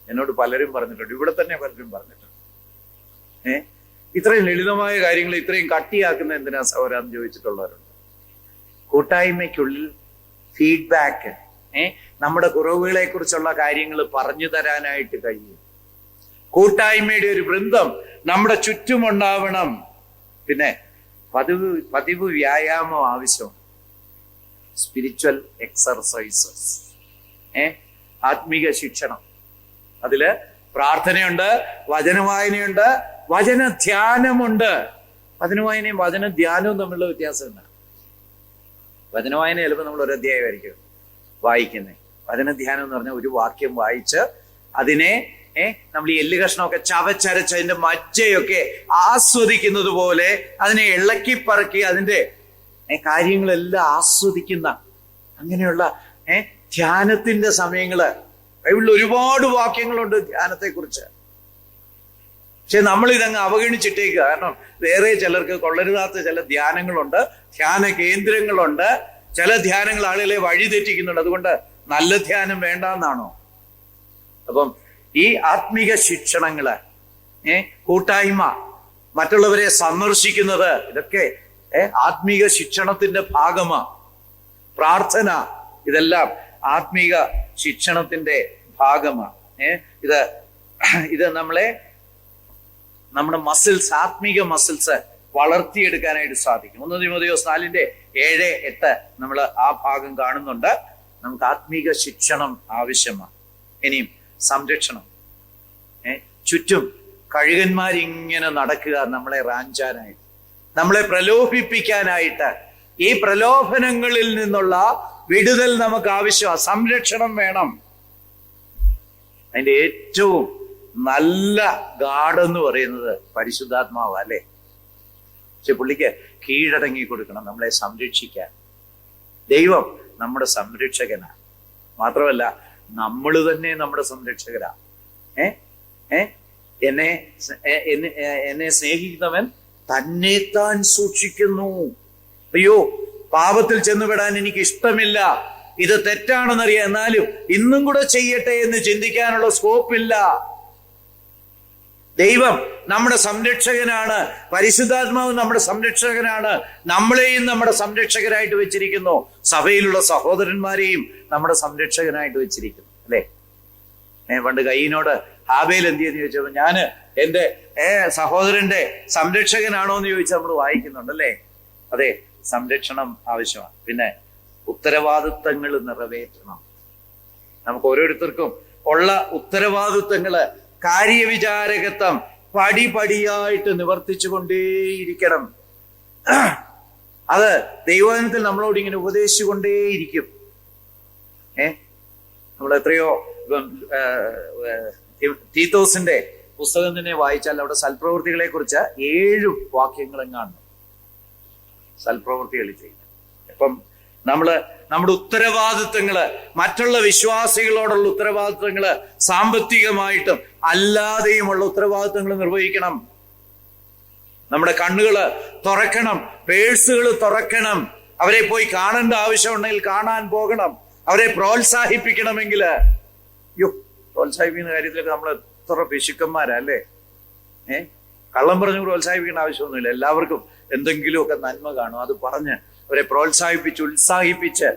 എന്നോട് പലരും പറഞ്ഞിട്ടുണ്ട്, ഇവിടെ തന്നെ പലരും പറഞ്ഞിട്ടുണ്ട്. ഇത്രയും ലളിതമായ കാര്യങ്ങൾ ഇത്രയും കട്ടിയാക്കുന്ന എന്തിനാ സൗര എന്ന് ചോദിച്ചിട്ടുള്ളവരുണ്ട്. കൂട്ടായ്മയ്ക്കുള്ളിൽ ഫീഡ്ബാക്ക്, നമ്മുടെ കുറവുകളെ കുറിച്ചുള്ള കാര്യങ്ങൾ പറഞ്ഞു തരാനായിട്ട് കഴിയും. കൂട്ടായ്മയുടെ ഒരു വൃന്ദം നമ്മുടെ ചുറ്റുമുണ്ടാവണം. പിന്നെ പതിവ് വ്യായാമം ആവശ്യമാണ്. സ്പിരിച്വൽ എക്സർസൈസസ്, ആത്മീക ശിക്ഷണം. അതില് പ്രാർത്ഥനയുണ്ട്, വചനവായനയുണ്ട്, വചനധ്യാനമുണ്ട്. വചനവായനയും വചനധ്യാനവും തമ്മിലുള്ള വ്യത്യാസം എന്താണ്? വചനവായന ചിലപ്പോൾ നമ്മൾ ഒരു അധ്യായമായിരിക്കും വായിക്കുന്നത്. വചനധ്യാനം എന്ന് പറഞ്ഞാൽ ഒരു വാക്യം വായിച്ച് അതിനെ നമ്മൾ ഈ എല്ല് കഷ്ണമൊക്കെ ചവച്ചരച്ച് അതിന്റെ മജ്ജയൊക്കെ ആസ്വദിക്കുന്നത് പോലെ അതിനെ ഇളക്കിപ്പറക്കി അതിന്റെ കാര്യങ്ങളെല്ലാം ആസ്വദിക്കുന്ന അങ്ങനെയുള്ള ധ്യാനത്തിന്റെ സമയങ്ങള്. ബൈബിളിൽ ഒരുപാട് വാക്യങ്ങളുണ്ട് ധ്യാനത്തെ കുറിച്ച്. പക്ഷെ നമ്മൾ ഇതങ്ങ് അവഗണിച്ചിട്ടേക്കുക. കാരണം വേറെ ചിലർക്ക് കൊള്ളരുതാത്ത ചില ധ്യാനങ്ങളുണ്ട്, ധ്യാന കേന്ദ്രങ്ങളുണ്ട്. ചില ധ്യാനങ്ങൾ ആളുകളെ വഴിതെറ്റിക്കുന്നുണ്ട്. അതുകൊണ്ട് നല്ല ധ്യാനം വേണ്ടെന്നാണോ? അപ്പം ഈ ആത്മീക ശിക്ഷണങ്ങള്, കൂട്ടായ്മ, മറ്റുള്ളവരെ സന്ദർശിക്കുന്നത്, ഇതൊക്കെ ആത്മീക ശിക്ഷണത്തിന്റെ ഭാഗമാണ്. പ്രാർത്ഥന, ഇതെല്ലാം ആത്മീക ശിക്ഷണത്തിന്റെ ഭാഗമാണ്. ഇത് നമ്മുടെ മസിൽസ്, ആത്മീക മസിൽസ് വളർത്തിയെടുക്കാനായിട്ട് സാധിക്കും. 1 തിമോഥെയോസ് 4:7-8 നമ്മൾ ആ ഭാഗം കാണുന്നുണ്ട്. നമുക്ക് ആത്മീക ശിക്ഷണം ആവശ്യമാണ്. ഇനിയും സംരക്ഷണം. ചുറ്റും കഴുകന്മാരിങ്ങനെ നടക്കുക, നമ്മളെ റാഞ്ചാനായിട്ട്, നമ്മളെ പ്രലോഭിപ്പിക്കാനായിട്ട്. ഈ പ്രലോഭനങ്ങളിൽ നിന്നുള്ള വിടുതൽ നമുക്ക് ആവശ്യമാണ്. സംരക്ഷണം വേണം. അതിന്റെ ഏറ്റവും നല്ല ഗാർഡ് എന്ന് പറയുന്നത് പരിശുദ്ധാത്മാവ് അല്ലേ. പക്ഷെ പുള്ളിക്ക് കീഴടങ്ങി കൊടുക്കണം നമ്മളെ സംരക്ഷിക്കാൻ. ദൈവം നമ്മുടെ സംരക്ഷകനാണ്. മാത്രമല്ല നമ്മൾ തന്നെ നമ്മുടെ സംരക്ഷകരാ. എന്നെ സ്നേഹിക്കുന്നവൻ തന്നെത്താൻ സൂക്ഷിക്കുന്നു. അയ്യോ, പാപത്തിൽ ചെന്നുപെടാൻ എനിക്ക് ഇഷ്ടമില്ല, ഇത് തെറ്റാണെന്നറിയാം, എന്നാലും ഇന്നും കൂടെ ചെയ്യട്ടെ എന്ന് ചിന്തിക്കാനുള്ള സ്കോപ്പില്ല. ദൈവം നമ്മുടെ സംരക്ഷകനാണ്. പരിശുദ്ധാത്മാവ് നമ്മുടെ സംരക്ഷകനാണ്. നമ്മളെയും നമ്മുടെ സംരക്ഷകരായിട്ട് വെച്ചിരിക്കുന്നു. സഭയിലുള്ള സഹോദരന്മാരെയും നമ്മുടെ സംരക്ഷകനായിട്ട് വെച്ചിരിക്കുന്നു അല്ലേ. പണ്ട് കയ്യിനോട് ഹാബേൽ എന്ത് ചെയ്യുന്നു ചോദിച്ചപ്പോൾ ഞാന് എന്റെ സഹോദരന്റെ സംരക്ഷകനാണോ എന്ന് ചോദിച്ചാൽ നമ്മൾ വായിക്കുന്നുണ്ടല്ലേ. അതെ, സംരക്ഷണം ആവശ്യമാണ്. പിന്നെ ഉത്തരവാദിത്തങ്ങൾ നിറവേറ്റണം. നമുക്ക് ഓരോരുത്തർക്കും ഉള്ള ഉത്തരവാദിത്തങ്ങള്, കാര്യവിചാരകത്വം പടിപടിയായിട്ട് നിവർത്തിച്ചു കൊണ്ടേയിരിക്കണം. അത് ദൈവവചനത്തിൽ നമ്മളോട് ഇങ്ങനെ ഉപദേശിച്ചു കൊണ്ടേയിരിക്കും. നമ്മൾ എത്രയോ തീത്തോസിന്റെ പുസ്തകം തന്നെ വായിച്ചാൽ അവിടെ സൽപ്രവൃത്തികളെ കുറിച്ച് 7 വാക്യങ്ങളും കാണുന്നു. സൽപ്രവൃത്തികൾ ചെയ്യുന്നത്. ഇപ്പം നമ്മുടെ ഉത്തരവാദിത്വങ്ങള്, മറ്റുള്ള വിശ്വാസികളോടുള്ള ഉത്തരവാദിത്വങ്ങള്, സാമ്പത്തികമായിട്ടും അല്ലാതെയുമുള്ള ഉത്തരവാദിത്വങ്ങൾ നിർവഹിക്കണം. നമ്മുടെ കണ്ണുകള് തുറക്കണം, പേഴ്സുകൾ തുറക്കണം. അവരെ പോയി കാണേണ്ട ആവശ്യമുണ്ടെങ്കിൽ കാണാൻ പോകണം. അവരെ പ്രോത്സാഹിപ്പിക്കണമെങ്കിൽ, പ്രോത്സാഹിപ്പിക്കുന്ന കാര്യത്തിലൊക്കെ നമ്മൾ എത്ര പിശുക്കന്മാരല്ലേ. കള്ളം പറഞ്ഞു പ്രോത്സാഹിപ്പിക്കേണ്ട ആവശ്യമൊന്നുമില്ല. എല്ലാവർക്കും എന്തെങ്കിലുമൊക്കെ നന്മ കാണും. അത് പറഞ്ഞ് അവരെ പ്രോത്സാഹിപ്പിച്ച് ഉത്സാഹിപ്പിച്ച്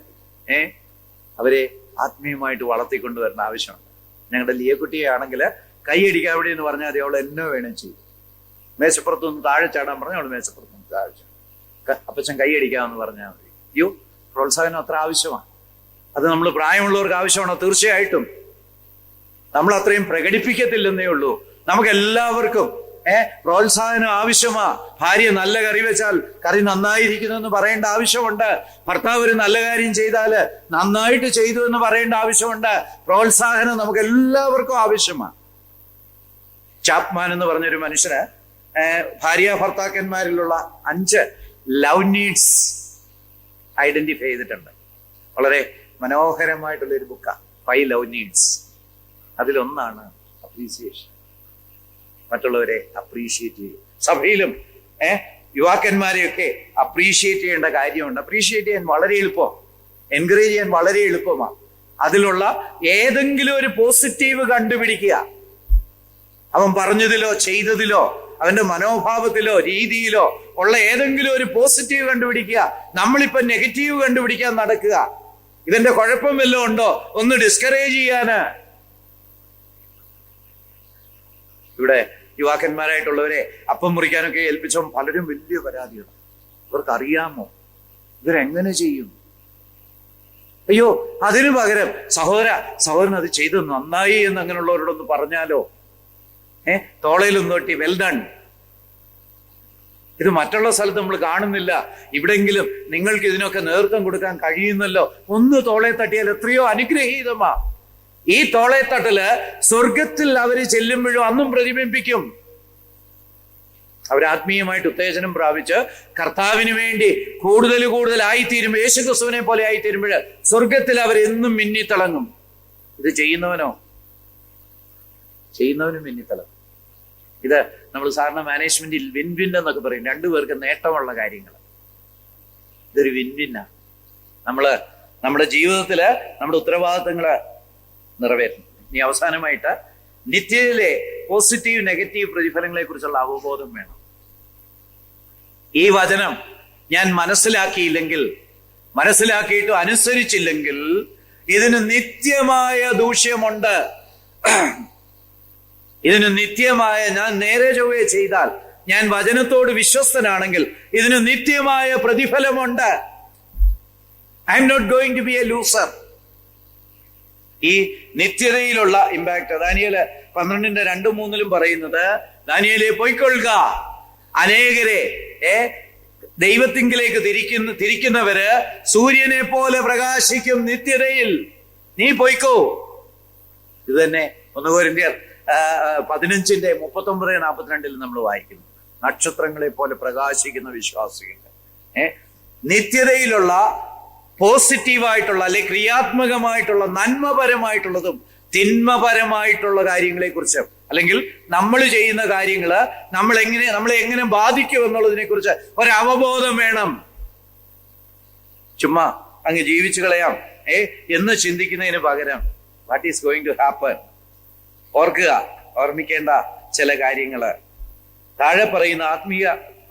അവരെ ആത്മീയമായിട്ട് വളർത്തിക്കൊണ്ടുവരേണ്ട ആവശ്യമുണ്ട്. ഞങ്ങളുടെ ലിയക്കുട്ടിയെ ആണെങ്കിൽ കൈയടിക്കാൻ അവിടെ എന്ന് പറഞ്ഞാൽ മതി, അവൾ എന്നോ വേണം ചെയ്യും. മേശപ്പുറത്തൊന്ന് താഴെ ചാടാൻ പറഞ്ഞാൽ അവൾ മേശപ്പുറത്തൊന്ന് താഴെ ചാടും. അപ്പച്ചൻ കൈയടിക്കാമെന്ന് പറഞ്ഞാൽ മതി. പ്രോത്സാഹനം അത്ര ആവശ്യമാണ്. അത് നമ്മൾ പ്രായമുള്ളവർക്ക് ആവശ്യമാണോ? തീർച്ചയായിട്ടും. നമ്മൾ അത്രയും പ്രകടിപ്പിക്കത്തില്ലെന്നേ ഉള്ളൂ. നമുക്ക് എല്ലാവർക്കും പ്രോത്സാഹനം ആവശ്യമാ. ഭാര്യ നല്ല കറി വെച്ചാൽ കറി നന്നായിരിക്കുന്നെന്ന് പറയേണ്ട ആവശ്യമുണ്ട്. ഭർത്താവ് ഒരു നല്ല കാര്യം ചെയ്താല് നന്നായിട്ട് ചെയ്തു എന്ന് പറയേണ്ട ആവശ്യമുണ്ട്. പ്രോത്സാഹനം നമുക്ക് എല്ലാവർക്കും ആവശ്യമാണ്. ചാപ്മാൻ എന്ന് പറഞ്ഞൊരു മനുഷ്യന് ഭാര്യ ഭർത്താക്കന്മാരിലുള്ള 5 ലവ് നീഡ്സ് ഐഡന്റിഫൈ ചെയ്തിട്ടുണ്ട്. വളരെ മനോഹരമായിട്ടുള്ളൊരു ബുക്കാണ് 5 ലവ് നീഡ്സ്. അതിലൊന്നാണ് അപ്രീസിയേഷൻ. മറ്റുള്ളവരെ അപ്രീഷിയേറ്റ് ചെയ്യും. സഭയിലും യുവാക്കന്മാരെയൊക്കെ അപ്രീഷിയേറ്റ് ചെയ്യേണ്ട കാര്യമുണ്ട്. അപ്രീഷിയേറ്റ് ചെയ്യാൻ വളരെ എളുപ്പം, എൻകറേജ് ചെയ്യാൻ വളരെ എളുപ്പമാണ്. അതിലുള്ള ഏതെങ്കിലും ഒരു പോസിറ്റീവ് കണ്ടുപിടിക്കുക. അവൻ പറഞ്ഞതിലോ ചെയ്തതിലോ അവന്റെ മനോഭാവത്തിലോ രീതിയിലോ ഉള്ള ഏതെങ്കിലും ഒരു പോസിറ്റീവ് കണ്ടുപിടിക്കുക. നമ്മളിപ്പോ നെഗറ്റീവ് കണ്ടുപിടിക്കാൻ നടക്കുക. ഇതിന്റെ കുഴപ്പം വല്ലതും ഉണ്ടോ ഒന്ന് ഡിസ്കറേജ് ചെയ്യാന്. ഇവിടെ യുവാക്കന്മാരായിട്ടുള്ളവരെ അപ്പം മുറിക്കാനൊക്കെ ഏൽപ്പിച്ചോ പലരും വലിയ പരാതിയാണ്. ഇവർക്കറിയാമോ ഇവരെങ്ങനെ ചെയ്യും? അയ്യോ, അതിനു പകരം സഹോദരൻ അത് ചെയ്ത് നന്നായി എന്ന് അങ്ങനെയുള്ളവരോടൊന്ന് പറഞ്ഞാലോ. തോളയിലൊന്ന് തൊട്ടി വെൽ ഡൺ. ഇത് മറ്റുള്ള സ്ഥലത്ത് നമ്മൾ കാണുന്നില്ല. ഇവിടെങ്കിലും നിങ്ങൾക്ക് ഇതിനൊക്കെ നേതൃത്വം കൊടുക്കാൻ കഴിയുന്നല്ലോ. ഒന്ന് തോളെ തട്ടിയാൽ എത്രയോ അനുഗ്രഹീതമാ. ഈ തോളെ തട്ടല് സ്വർഗത്തിൽ അവര് ചെല്ലുമ്പോഴും അന്നും പ്രതിബിംബിക്കും. അവരാത്മീയമായിട്ട് ഉത്തേജനം പ്രാപിച്ച് കർത്താവിന് വേണ്ടി കൂടുതൽ ആയിത്തീരുമ്പോൾ, യേശു ക്രിസ്തുവിനെ പോലെ ആയിത്തീരുമ്പോൾ സ്വർഗത്തിൽ അവരെന്നും മിന്നിത്തിളങ്ങും. ഇത് ചെയ്യുന്നവനും മിന്നിത്തിളങ്ങും. ഇത് നമ്മൾ സാധാരണ മാനേജ്മെന്റിൽ വിൻ എന്നൊക്കെ പറയും. 2 പേർക്ക് നേട്ടമുള്ള കാര്യങ്ങൾ. ഇതൊരു വിന്നാണ്. നമ്മുടെ ജീവിതത്തില് നമ്മുടെ ഉത്തരവാദിത്തങ്ങള് നിറവേറ്റണം. ഇനി അവസാനമായിട്ട് നിത്യതയിലെ പോസിറ്റീവ് നെഗറ്റീവ് പ്രതിഫലങ്ങളെ കുറിച്ചുള്ള അവബോധം വേണം. ഈ വചനം ഞാൻ മനസ്സിലാക്കിയിട്ടും അനുസരിച്ചില്ലെങ്കിൽ ഇതിന് നിത്യമായ ദൂഷ്യമുണ്ട്. ഇതിന് നിത്യമായ, ഞാൻ നേരെ ചൊവ്വേ ചെയ്താൽ, ഞാൻ വചനത്തോട് വിശ്വസ്തനാണെങ്കിൽ ഇതിന് നിത്യമായ പ്രതിഫലമുണ്ട്. I am not going to be a loser. ഈ നിത്യതയിലുള്ള ഇമ്പാക്ട് ദാനിയേല് 12:2-3 പറയുന്നത്, ദാനിയേലേ പൊയ്ക്കൊള്ളുക, അനേകരെ ദൈവത്തിങ്കിലേക്ക് തിരിക്കുന്നവര് സൂര്യനെ പോലെ പ്രകാശിക്കും നിത്യതയിൽ. നീ പൊയ്ക്കോ. ഇത് തന്നെ 1 കൊരിന്ത്യർ 15:39-42 നമ്മൾ വായിക്കുന്നു. നക്ഷത്രങ്ങളെ പോലെ പ്രകാശിക്കുന്ന വിശ്വാസികൾ നിത്യതയിലുള്ള പോസിറ്റീവായിട്ടുള്ള അല്ലെ ക്രിയാത്മകമായിട്ടുള്ള നന്മപരമായിട്ടുള്ളതും തിന്മപരമായിട്ടുള്ള കാര്യങ്ങളെ കുറിച്ച്, അല്ലെങ്കിൽ നമ്മൾ ചെയ്യുന്ന കാര്യങ്ങള് നമ്മളെ എങ്ങനെ ബാധിക്കും എന്നുള്ളതിനെ കുറിച്ച് ഒരവബോധം വേണം. ചുമ്മാ അങ്ങ് ജീവിച്ചു കളയാം എന്ന് ചിന്തിക്കുന്നതിന് പകരം what is going to happen ഓർമ്മിക്കേണ്ട ചില കാര്യങ്ങള്. താഴെ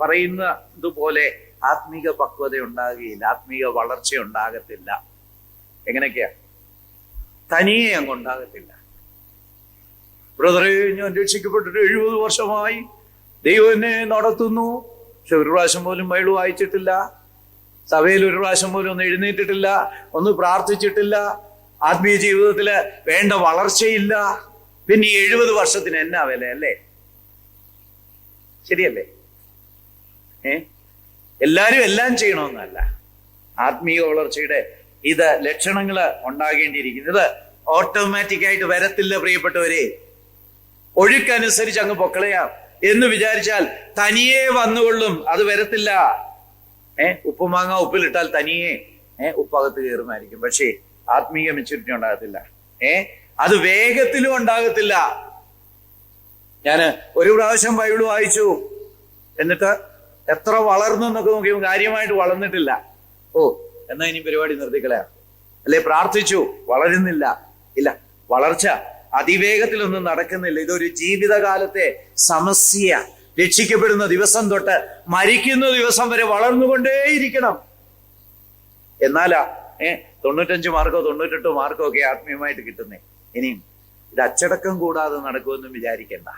പറയുന്നതുപോലെ ആത്മീക പക്വത ഉണ്ടാകുകയില്ല, ആത്മീക വളർച്ച ഉണ്ടാകത്തില്ല. എങ്ങനെയൊക്കെയാ? തനിയെ അങ്ങ് ഉണ്ടാകത്തില്ല. ബ്രദറെ, ഞാൻ രക്ഷിക്കപ്പെട്ടിട്ട് 70 വർഷമായി, ദൈവം എന്നെ നടത്തുന്നു, പക്ഷെ ഒരു പ്രാവശ്യം പോലും ബൈബിൾ വായിച്ചിട്ടില്ല, സഭയിൽ ഒരു പ്രാവശ്യം പോലും ഒന്ന് എഴുന്നേറ്റിട്ടില്ല, ഒന്ന് പ്രാർത്ഥിച്ചിട്ടില്ല, ആത്മീയ ജീവിതത്തില് വേണ്ട വളർച്ചയില്ല. പിന്നെ ഈ 70 വർഷത്തിന് എന്നാ വില അല്ലേ? ശരിയല്ലേ? എല്ലാരും എല്ലാം ചെയ്യണമെന്നല്ല. ആത്മീയ വളർച്ചയുടെ ഇത് ലക്ഷണങ്ങള് ഉണ്ടാകേണ്ടിയിരിക്കുന്നത്. ഇത് ഓട്ടോമാറ്റിക് ആയിട്ട് വരത്തില്ല പ്രിയപ്പെട്ടവരെ. ഒഴുക്കനുസരിച്ച് അങ്ങ് പൊക്കളയാം എന്ന് വിചാരിച്ചാൽ തനിയെ വന്നുകൊള്ളും. അത് വരത്തില്ല. ഉപ്പുമാങ്ങ ഉപ്പിലിട്ടാൽ തനിയെ ഉപ്പകത്ത് കയറുമായിരിക്കും. പക്ഷേ ആത്മീയ മെച്യൂരിറ്റി ഉണ്ടാകത്തില്ല. അത് വേഗത്തിലും ഉണ്ടാകത്തില്ല. ഞാൻ ഒരു പ്രാവശ്യം ബൈബിൾ വായിച്ചു, എന്നിട്ട് എത്ര വളർന്നു എന്നൊക്കെ നോക്കിയപ്പോൾ കാര്യമായിട്ട് വളർന്നിട്ടില്ല. എന്നാ ഇനി പരിപാടി നിർത്തിക്കളയാ. അല്ലെ പ്രാർത്ഥിച്ചു, വളരുന്നില്ല. ഇല്ല, വളർച്ച അതിവേഗത്തിലൊന്നും നടക്കുന്നില്ല. ഇതൊരു ജീവിതകാലത്തെ സമസ്യ. രക്ഷിക്കപ്പെടുന്ന ദിവസം തൊട്ട് മരിക്കുന്ന ദിവസം വരെ വളർന്നുകൊണ്ടേയിരിക്കണം. എന്നാലാ 95 മാർക്കോ 98 മാർക്കോ ഒക്കെ ആത്മീയമായിട്ട് കിട്ടുന്നേ. ഇനിയും ഇത് അച്ചടക്കം കൂടാതെ നടക്കുമെന്നും വിചാരിക്കണ്ട.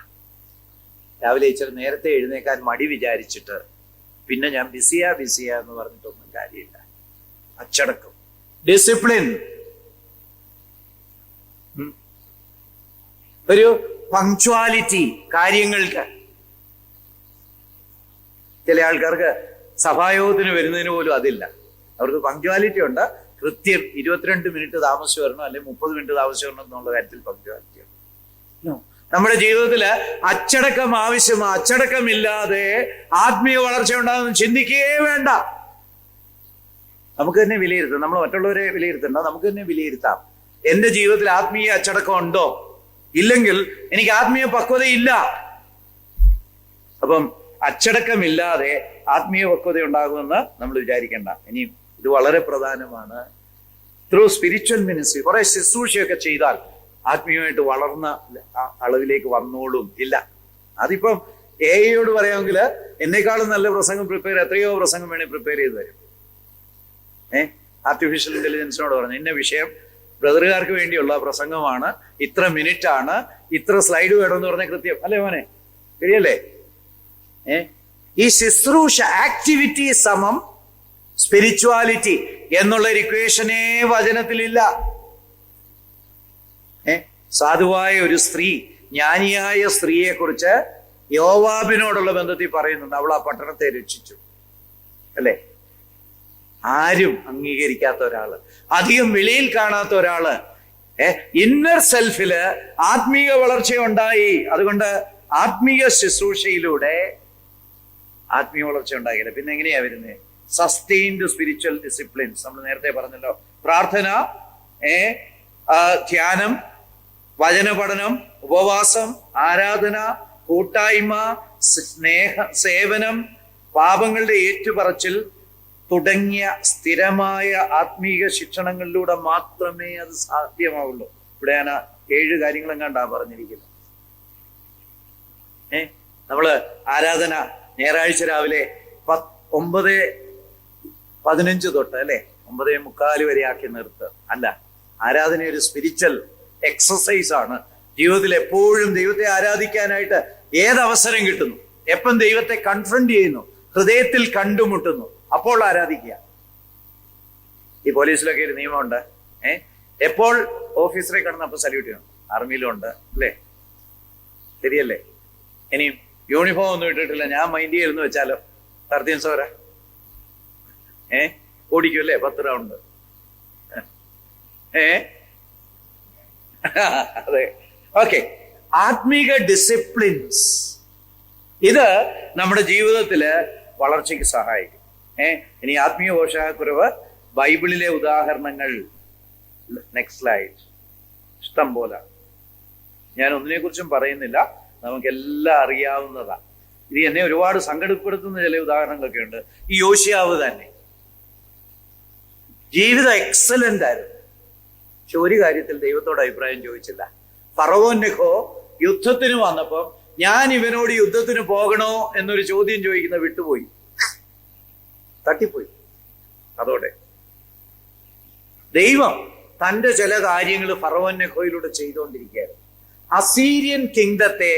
രാവിലെ ഇച്ചിരി നേരത്തെ എഴുന്നേക്കാൻ മടി വിചാരിച്ചിട്ട് പിന്നെ ഞാൻ ബിസിയാ എന്ന് പറഞ്ഞിട്ടൊന്നും കാര്യമില്ല. അച്ചടക്കം, ഡിസിപ്ലിൻ, ഒരു പങ്ക്ച്വാലിറ്റി കാര്യങ്ങൾക്ക്. ചില ആൾക്കാർക്ക് സഭായോഗത്തിന് വരുന്നതിന് പോലും അതില്ല. അവർക്ക് പങ്ക്ച്വാലിറ്റി ഉണ്ട്. കൃത്യം 22 മിനിറ്റ് താമസിച്ച് വരണം, അല്ലെങ്കിൽ 30 മിനിറ്റ് താമസിച്ച് വരണം എന്നുള്ള കാര്യത്തിൽ പങ്ക്ച്വാലിറ്റി ഉണ്ട്. നമ്മുടെ ജീവിതത്തിൽ അച്ചടക്കം ആവശ്യമാണ്. അച്ചടക്കമില്ലാതെ ആത്മീയ വളർച്ച ഉണ്ടാകുന്ന ചിന്തിക്കുകയേ വേണ്ട. നമുക്ക് തന്നെ വിലയിരുത്താം. നമ്മൾ മറ്റുള്ളവരെ വിലയിരുത്തണ്ട, നമുക്ക് തന്നെ വിലയിരുത്താം. എന്റെ ജീവിതത്തിൽ ആത്മീയ അച്ചടക്കം ഉണ്ടോ? ഇല്ലെങ്കിൽ എനിക്ക് ആത്മീയ പക്വതയില്ല. അപ്പം അച്ചടക്കമില്ലാതെ ആത്മീയ പക്വത ഉണ്ടാകുമെന്ന് നമ്മൾ വിചാരിക്കേണ്ട. ഇനിയും ഇത് വളരെ പ്രധാനമാണ്. ത്രൂ സ്പിരിച്വൽ മിനിസ്ട്രി കുറെ ശുശ്രൂഷയൊക്കെ ചെയ്താൽ ആത്മീയമായിട്ട് വളർന്ന അളവിലേക്ക് വന്നോളും. ഇല്ല, അതിപ്പം എയോട് പറയാമെങ്കിൽ എന്നെക്കാളും നല്ല പ്രസംഗം എത്രയോ പ്രസംഗം വേണേൽ പ്രിപ്പയർ ചെയ്ത് തരും. ആർട്ടിഫിഷ്യൽ ഇന്റലിജൻസിനോട് പറഞ്ഞു, ഇന്ന വിഷയം ബ്രദറുകാർക്ക് വേണ്ടിയുള്ള പ്രസംഗമാണ്, ഇത്ര മിനിറ്റ് ആണ്, ഇത്ര സ്ലൈഡ് വേണമെന്ന് പറഞ്ഞ കൃത്യം അല്ലേ മോനെ? ശരിയല്ലേ? ഈ ശുശ്രൂഷ ആക്ടിവിറ്റി സമം സ്പിരിച്വാലിറ്റി എന്നുള്ള ഒരു ഇക്വേഷനേ വചനത്തിലില്ല. സാധുവായ ഒരു സ്ത്രീ, ജ്ഞാനിയായ സ്ത്രീയെ കുറിച്ച് യോവാബിനോടുള്ള ബന്ധത്തിൽ പറയുന്നുണ്ട്. അവൾ ആ പട്ടണത്തെ രക്ഷിച്ചു. അല്ലേ? ആരും അംഗീകരിക്കാത്ത ഒരാള്, അധികം വെളിയിൽ കാണാത്ത ഒരാള്, ഇന്നർ സെൽഫില് ആത്മീയ വളർച്ചയുണ്ടായി. അതുകൊണ്ട് ആത്മീയ ശുശ്രൂഷയിലൂടെ ആത്മീയ വളർച്ച ഉണ്ടാകില്ല. പിന്നെ എങ്ങനെയാ വരുന്നത്? Sustained spiritual disciplines. നമ്മൾ നേരത്തെ പറഞ്ഞല്ലോ, പ്രാർത്ഥന, ധ്യാനം, വചന പഠനം, ഉപവാസം, ആരാധന, കൂട്ടായ്മ, സേവനം, പാപങ്ങളുടെ ഏറ്റുപറച്ചിൽ തുടങ്ങിയ സ്ഥിരമായ ആത്മീയ ശിക്ഷണങ്ങളിലൂടെ മാത്രമേ അത് സാധ്യമാവുള്ളൂ. ഇവിടെ ഞാൻ 7 കാര്യങ്ങളും കണ്ടാ പറഞ്ഞിരിക്കുന്നത്. നമ്മള് ആരാധന ഞായറാഴ്ച രാവിലെ 9:15 തൊട്ട് അല്ലെ 9:45 വരെ ആക്കി നിർത്തുക. അല്ല, ആരാധന ഒരു സ്പിരിച്വൽ എക്സസൈസ് ആണ്. ജീവിതത്തിൽ എപ്പോഴും ദൈവത്തെ ആരാധിക്കാനായിട്ട് ഏതവസരം കിട്ടുന്നു, എപ്പം ദൈവത്തെ കൺഫ്രണ്ട് ചെയ്യുന്നു, ഹൃദയത്തിൽ കണ്ടുമുട്ടുന്നു, അപ്പോൾ ആരാധിക്കുക. ഈ പോലീസിലൊക്കെ ഒരു നിയമമുണ്ട്, എപ്പോൾ ഓഫീസറെ കടന്നപ്പോൾ സല്യൂട്ട് ചെയ്യണം. ആർമിയിലും ഉണ്ട് അല്ലേ? ശരിയല്ലേ? ഇനിയും യൂണിഫോം ഒന്നും ഇട്ടിട്ടില്ല, ഞാൻ മൈൻഡ് ചെയ്യുന്നു വെച്ചാലോ, 13 സോര ഓടിക്കും അല്ലേ 10 റൗണ്ട്. അതെ, ഓക്കെ. ആത്മീക ഡിസിപ്ലിൻസ് ഇത് നമ്മുടെ ജീവിതത്തില് വളർച്ചയ്ക്ക് സഹായിക്കും. ഇനി ആത്മീയ പോഷകക്കുറവ്, ബൈബിളിലെ ഉദാഹരണങ്ങൾ നെക്സ്റ്റ് സ്ലൈഡ് ഇഷ്ടം പോലെ. ഞാൻ ഒന്നിനെ കുറിച്ചും പറയുന്നില്ല, നമുക്കെല്ലാം അറിയാവുന്നതാ. ഇത് എന്നെ ഒരുപാട് സങ്കടപ്പെടുത്തുന്ന ചില ഉദാഹരണങ്ങളൊക്കെ ഉണ്ട്. ഈ യോശിയാവ് തന്നെ ജീവിതം എക്സലന്റ് ആയിരുന്നു, പക്ഷെ ഒരു കാര്യത്തിൽ ദൈവത്തോട് അഭിപ്രായം ചോദിച്ചില്ല. ഫറവോൻ നെഖോ യുദ്ധത്തിന് വന്നപ്പം ഞാൻ ഇവനോട് യുദ്ധത്തിന് പോകണോ എന്നൊരു ചോദ്യം ചോദിക്കുന്ന വിട്ടുപോയി, തട്ടിപ്പോയി. അതോടെ ദൈവം തന്റെ ചില കാര്യങ്ങൾ ഫറവോൻ നെഖോയിലൂടെ ചെയ്തുകൊണ്ടിരിക്കുകയായിരുന്നു. അസീരിയൻ കിങ്ഡത്തെ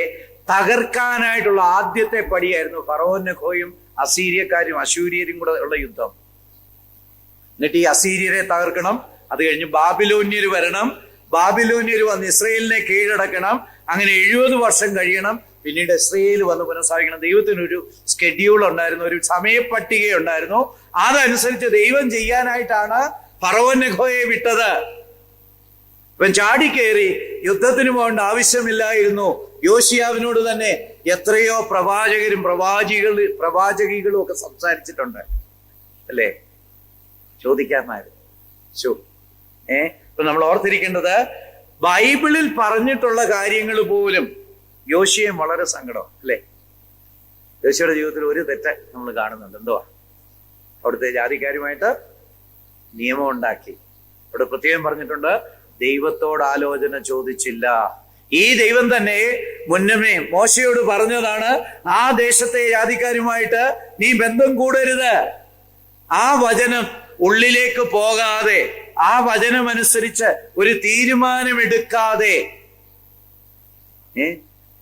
തകർക്കാനായിട്ടുള്ള ആദ്യത്തെ പടിയായിരുന്നു ഫറവോൻ നെഖോയും അസീര്യക്കാരും അശൂര്യരും കൂടെ ഉള്ള യുദ്ധം. എന്നിട്ട് ഈ അസീര്യരെ തകർക്കണം, അത് കഴിഞ്ഞ് ബാബിലോന്യർ വരണം, ബാബിലോന്യർ വന്ന് ഇസ്രയേലിനെ കീഴടക്കണം. അങ്ങനെ 70 വർഷം കഴിയണം, പിന്നീട് ഇസ്രയേൽ വന്ന് പുനഃസ്ഥാപിക്കണം. ദൈവത്തിനൊരു സ്കെഡ്യൂൾ ഉണ്ടായിരുന്നു, ഒരു സമയപ്പട്ടിക ഉണ്ടായിരുന്നു. അതനുസരിച്ച് ദൈവം ചെയ്യാനായിട്ടാണ് ഫറവോൻ നെഖോയെ വിട്ടത്. ഇവൻ ചാടിക്കേറി യുദ്ധത്തിന് പോകേണ്ട ആവശ്യമില്ലായിരുന്നു. യോശിയാവിനോട് തന്നെ എത്രയോ പ്രവാചകരും പ്രവാചകികളും ഒക്കെ സംസാരിച്ചിട്ടുണ്ട് അല്ലേ? ചോദിക്കാമായിരുന്നു. ഇപ്പൊ നമ്മൾ ഓർത്തിരിക്കേണ്ടത്, ബൈബിളിൽ പറഞ്ഞിട്ടുള്ള കാര്യങ്ങൾ പോലും യോശിയെ വളരെ സങ്കടം അല്ലേ? യോശിയുടെ ജീവിതത്തിൽ ഒരു തെറ്റ് നമ്മൾ കാണുന്നുണ്ട്. എന്തുവാ? അവിടുത്തെ ജാതിക്കാരുമായിട്ട് നിയമം ഉണ്ടാക്കി. അവിടെ പ്രത്യേകം പറഞ്ഞിട്ടുണ്ട്, ദൈവത്തോട് ആലോചന ചോദിച്ചില്ല. ഈ ദൈവം തന്നെ മുന്നമേ മോശയോട് പറഞ്ഞതാണ്, ആ ദേശത്തെ ജാതിക്കാരുമായിട്ട് നീ ബന്ധം കൂടരുത്. ആ വചനം ഉള്ളിലേക്ക് പോകാതെ, ആ വചനം അനുസരിച്ച് ഒരു തീരുമാനമെടുക്കാതെ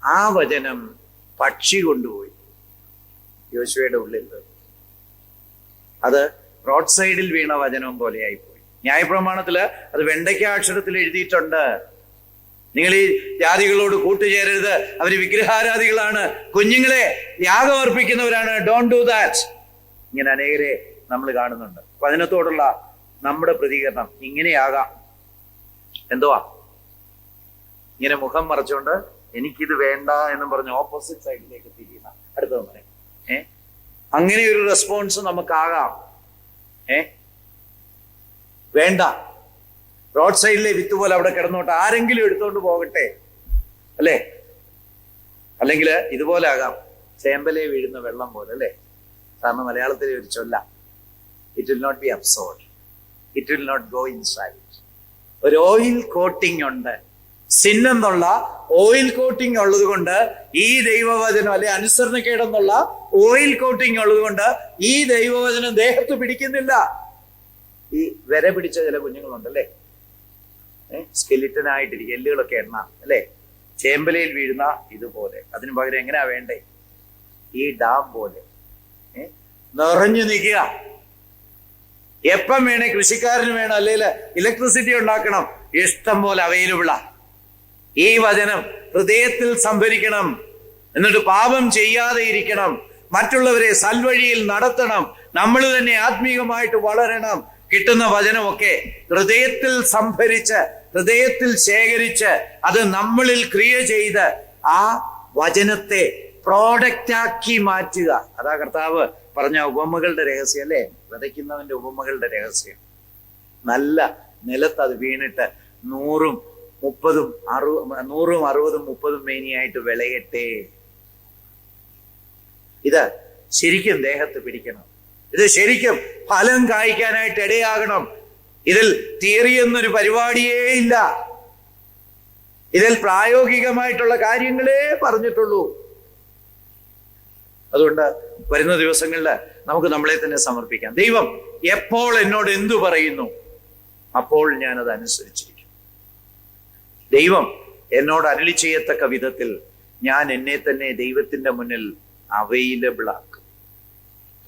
ആ വചനം പക്ഷി കൊണ്ടുപോയി യോശുവയുടെ ഉള്ളിൽ. അത് റോഡ് സൈഡിൽ വീണ വചനം പോലെയായിപ്പോയി. ന്യായപ്രമാണത്തില് അത് വെണ്ടയ്ക്കാക്ഷരത്തിൽ എഴുതിയിട്ടുണ്ട്, നിങ്ങൾ ഈ ജാതികളോട് കൂട്ടുചേരരുത്, അവര് വിഗ്രഹാരാധികളാണ്, കുഞ്ഞുങ്ങളെ യാഗം അർപ്പിക്കുന്നവരാണ്, ഡോണ്ട് ഡു ദാറ്റ്. ഇങ്ങനെ അനേകരെ നമ്മൾ കാണുന്നുണ്ട്. വചനത്തോടുള്ള നമ്മുടെ പ്രതികരണം ഇങ്ങനെയാകാം. എന്തുവാ? ഇങ്ങനെ മുഖം മറച്ചുകൊണ്ട് എനിക്കിത് വേണ്ട എന്നും പറഞ്ഞ് ഓപ്പോസിറ്റ് സൈഡിലേക്ക് തിരിയുന്ന അടുത്തത് പറയാം. അങ്ങനെ ഒരു റെസ്പോൺസ് നമുക്കാകാം. വേണ്ട, റോഡ് സൈഡിലെ വിത്ത് പോലെ അവിടെ കിടന്നോട്ടെ, ആരെങ്കിലും എടുത്തോണ്ട് പോകട്ടെ അല്ലേ? അല്ലെങ്കിൽ ഇതുപോലെ ആകാം, ചേമ്പലെ വീഴുന്ന വെള്ളം പോലെ അല്ലേ? കാരണം മലയാളത്തിലെ ഒരു ചൊല്ല, it will not be absorbed, it will not go inside. ഒരു ഓയിൽ കോട്ടിംഗ് ഉണ്ട്. സിൻ എന്നുള്ള ഓയിൽ കോട്ടിംഗ് ഉള്ളത് കൊണ്ട് ഈ ദൈവവചനം, അല്ലെ അനുസരണക്കേടെന്നുള്ള ഓയിൽ കോട്ടിംഗ് ഉള്ളത് കൊണ്ട് ഈ ദൈവവചനം ദേഹത്ത് പിടിക്കുന്നില്ല. ഈ വിര പിടിച്ച ചില കുഞ്ഞുങ്ങളുണ്ടല്ലേ, സ്കെലിറ്റനായിട്ടിരിക്കും, എല്ലുകളൊക്കെ എണ്ണ അല്ലേ, ചേമ്പലയിൽ വീഴുന്ന ഇതുപോലെ. അതിനു പകരം എങ്ങനെയാ വേണ്ടേ? ഈ ഡാം പോലെ നിറഞ്ഞു നിൽക്കുക. എപ്പം വേണേ കൃഷിക്കാരന് വേണം, അല്ലെങ്കിൽ ഇലക്ട്രിസിറ്റി ഉണ്ടാക്കണം, ഇഷ്ടം പോലെ അവൈലബിളാ. ഈ വചനം ഹൃദയത്തിൽ സംഭരിക്കണം, എന്നിട്ട് പാപം ചെയ്യാതെ ഇരിക്കണം, മറ്റുള്ളവരെ സൽവഴിയിൽ നടത്തണം, നമ്മൾ തന്നെ ആത്മീയമായിട്ട് വളരണം. കിട്ടുന്ന വചനമൊക്കെ ഹൃദയത്തിൽ സംഭരിച്ച്, ഹൃദയത്തിൽ ശേഖരിച്ച്, അത് നമ്മളിൽ ക്രിയ ചെയ്ത് ആ വചനത്തെ പ്രോഡക്റ്റാക്കി മാറ്റുക. അതാ കർത്താവ് പറഞ്ഞ ഉപമകളുടെ രഹസ്യം അല്ലേ? വിതയ്ക്കുന്നവന്റെ ഉപമകളുടെ രഹസ്യം. നല്ല നിലത്ത് അത് വീണിട്ട് 100, 30, 60 മേനിയായിട്ട് വിളയട്ടെ. ഇത് ശരിക്കും ദേഹത്ത് പിടിക്കണം. ഇത് ശരിക്കും ഫലം കായ്ക്കാനായിട്ട് ഇടയാകണം. ഇതിൽ തിയറി എന്നൊരു പരിപാടിയേ ഇല്ല. ഇതിൽ പ്രായോഗികമായിട്ടുള്ള കാര്യങ്ങളേ പറഞ്ഞിട്ടുള്ളൂ. അതുകൊണ്ട് വരുന്ന ദിവസങ്ങളിൽ നമുക്ക് നമ്മളെ തന്നെ സമർപ്പിക്കാം. ദൈവം എപ്പോൾ എന്നോട് എന്തു പറയുന്നു, അപ്പോൾ ഞാനത് അനുസരിച്ചിരിക്കും. ദൈവം എന്നോട് അരുളി ചെയ്യത്തക്ക വിധത്തിൽ ഞാൻ എന്നെ തന്നെ ദൈവത്തിന്റെ മുന്നിൽ അവൈലബിൾ ആക്കും.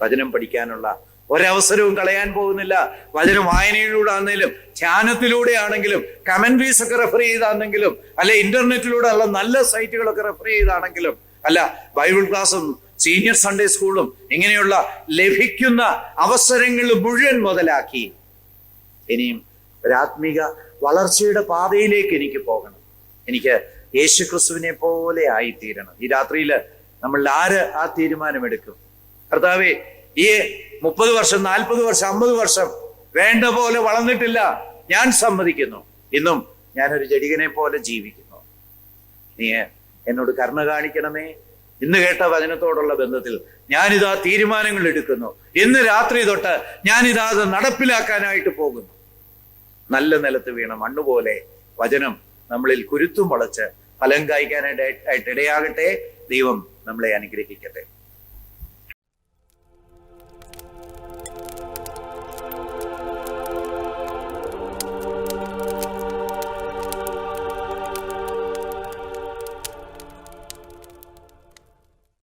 വചനം പഠിക്കാനുള്ള ഒരവസരവും കളയാൻ പോകുന്നില്ല. വചനം വായനയിലൂടെ ആണെങ്കിലും, ധ്യാനത്തിലൂടെ ആണെങ്കിലും, കമന്ററീസ് ഒക്കെ റെഫർ ചെയ്താണെങ്കിലും, അല്ലെ ഇന്റർനെറ്റിലൂടെ ഉള്ള നല്ല സൈറ്റുകളൊക്കെ റെഫർ ചെയ്താണെങ്കിലും, അല്ല ബൈബിൾ ക്ലാസ്സും സീനിയർ സൺഡേ സ്കൂളും ഇങ്ങനെയുള്ള ലഭിക്കുന്ന അവസരങ്ങൾ മുഴുവൻ മുതലാക്കി ഇനിയും ഒരാത്മീക വളർച്ചയുടെ പാതയിലേക്ക് എനിക്ക് പോകണം. എനിക്ക് യേശുക്രിസ്തുവിനെ പോലെ ആയിത്തീരണം. ഈ രാത്രിയിൽ നമ്മൾ ആര് ആ തീരുമാനമെടുക്കും? കർത്താവേ, ഈ 30 വർഷം, 40 വർഷം, 50 വർഷം വേണ്ട പോലെ വളർന്നിട്ടില്ല, ഞാൻ സമ്മതിക്കുന്നു. ഇന്നും ഞാനൊരു ജഡികനെ പോലെ ജീവിക്കുന്നു. നീ എന്നോട് കരുണ കാണിക്കണമേ. ഇന്ന് കേട്ട വചനത്തോടുള്ള ബന്ധത്തിൽ ഞാനിതാ തീരുമാനങ്ങൾ എടുക്കുന്നു. ഇന്ന് രാത്രി തൊട്ട് ഞാനിതാ അത് നടപ്പിലാക്കാനായിട്ട് പോകുന്നു. നല്ല നിലത്ത് വീണ മണ്ണുപോലെ വചനം നമ്മളിൽ കുരുത്തും മുളച്ച് ഫലം കായ്ക്കാനായിട്ട് ഇടയാകട്ടെ. ദൈവം നമ്മളെ അനുഗ്രഹിക്കട്ടെ.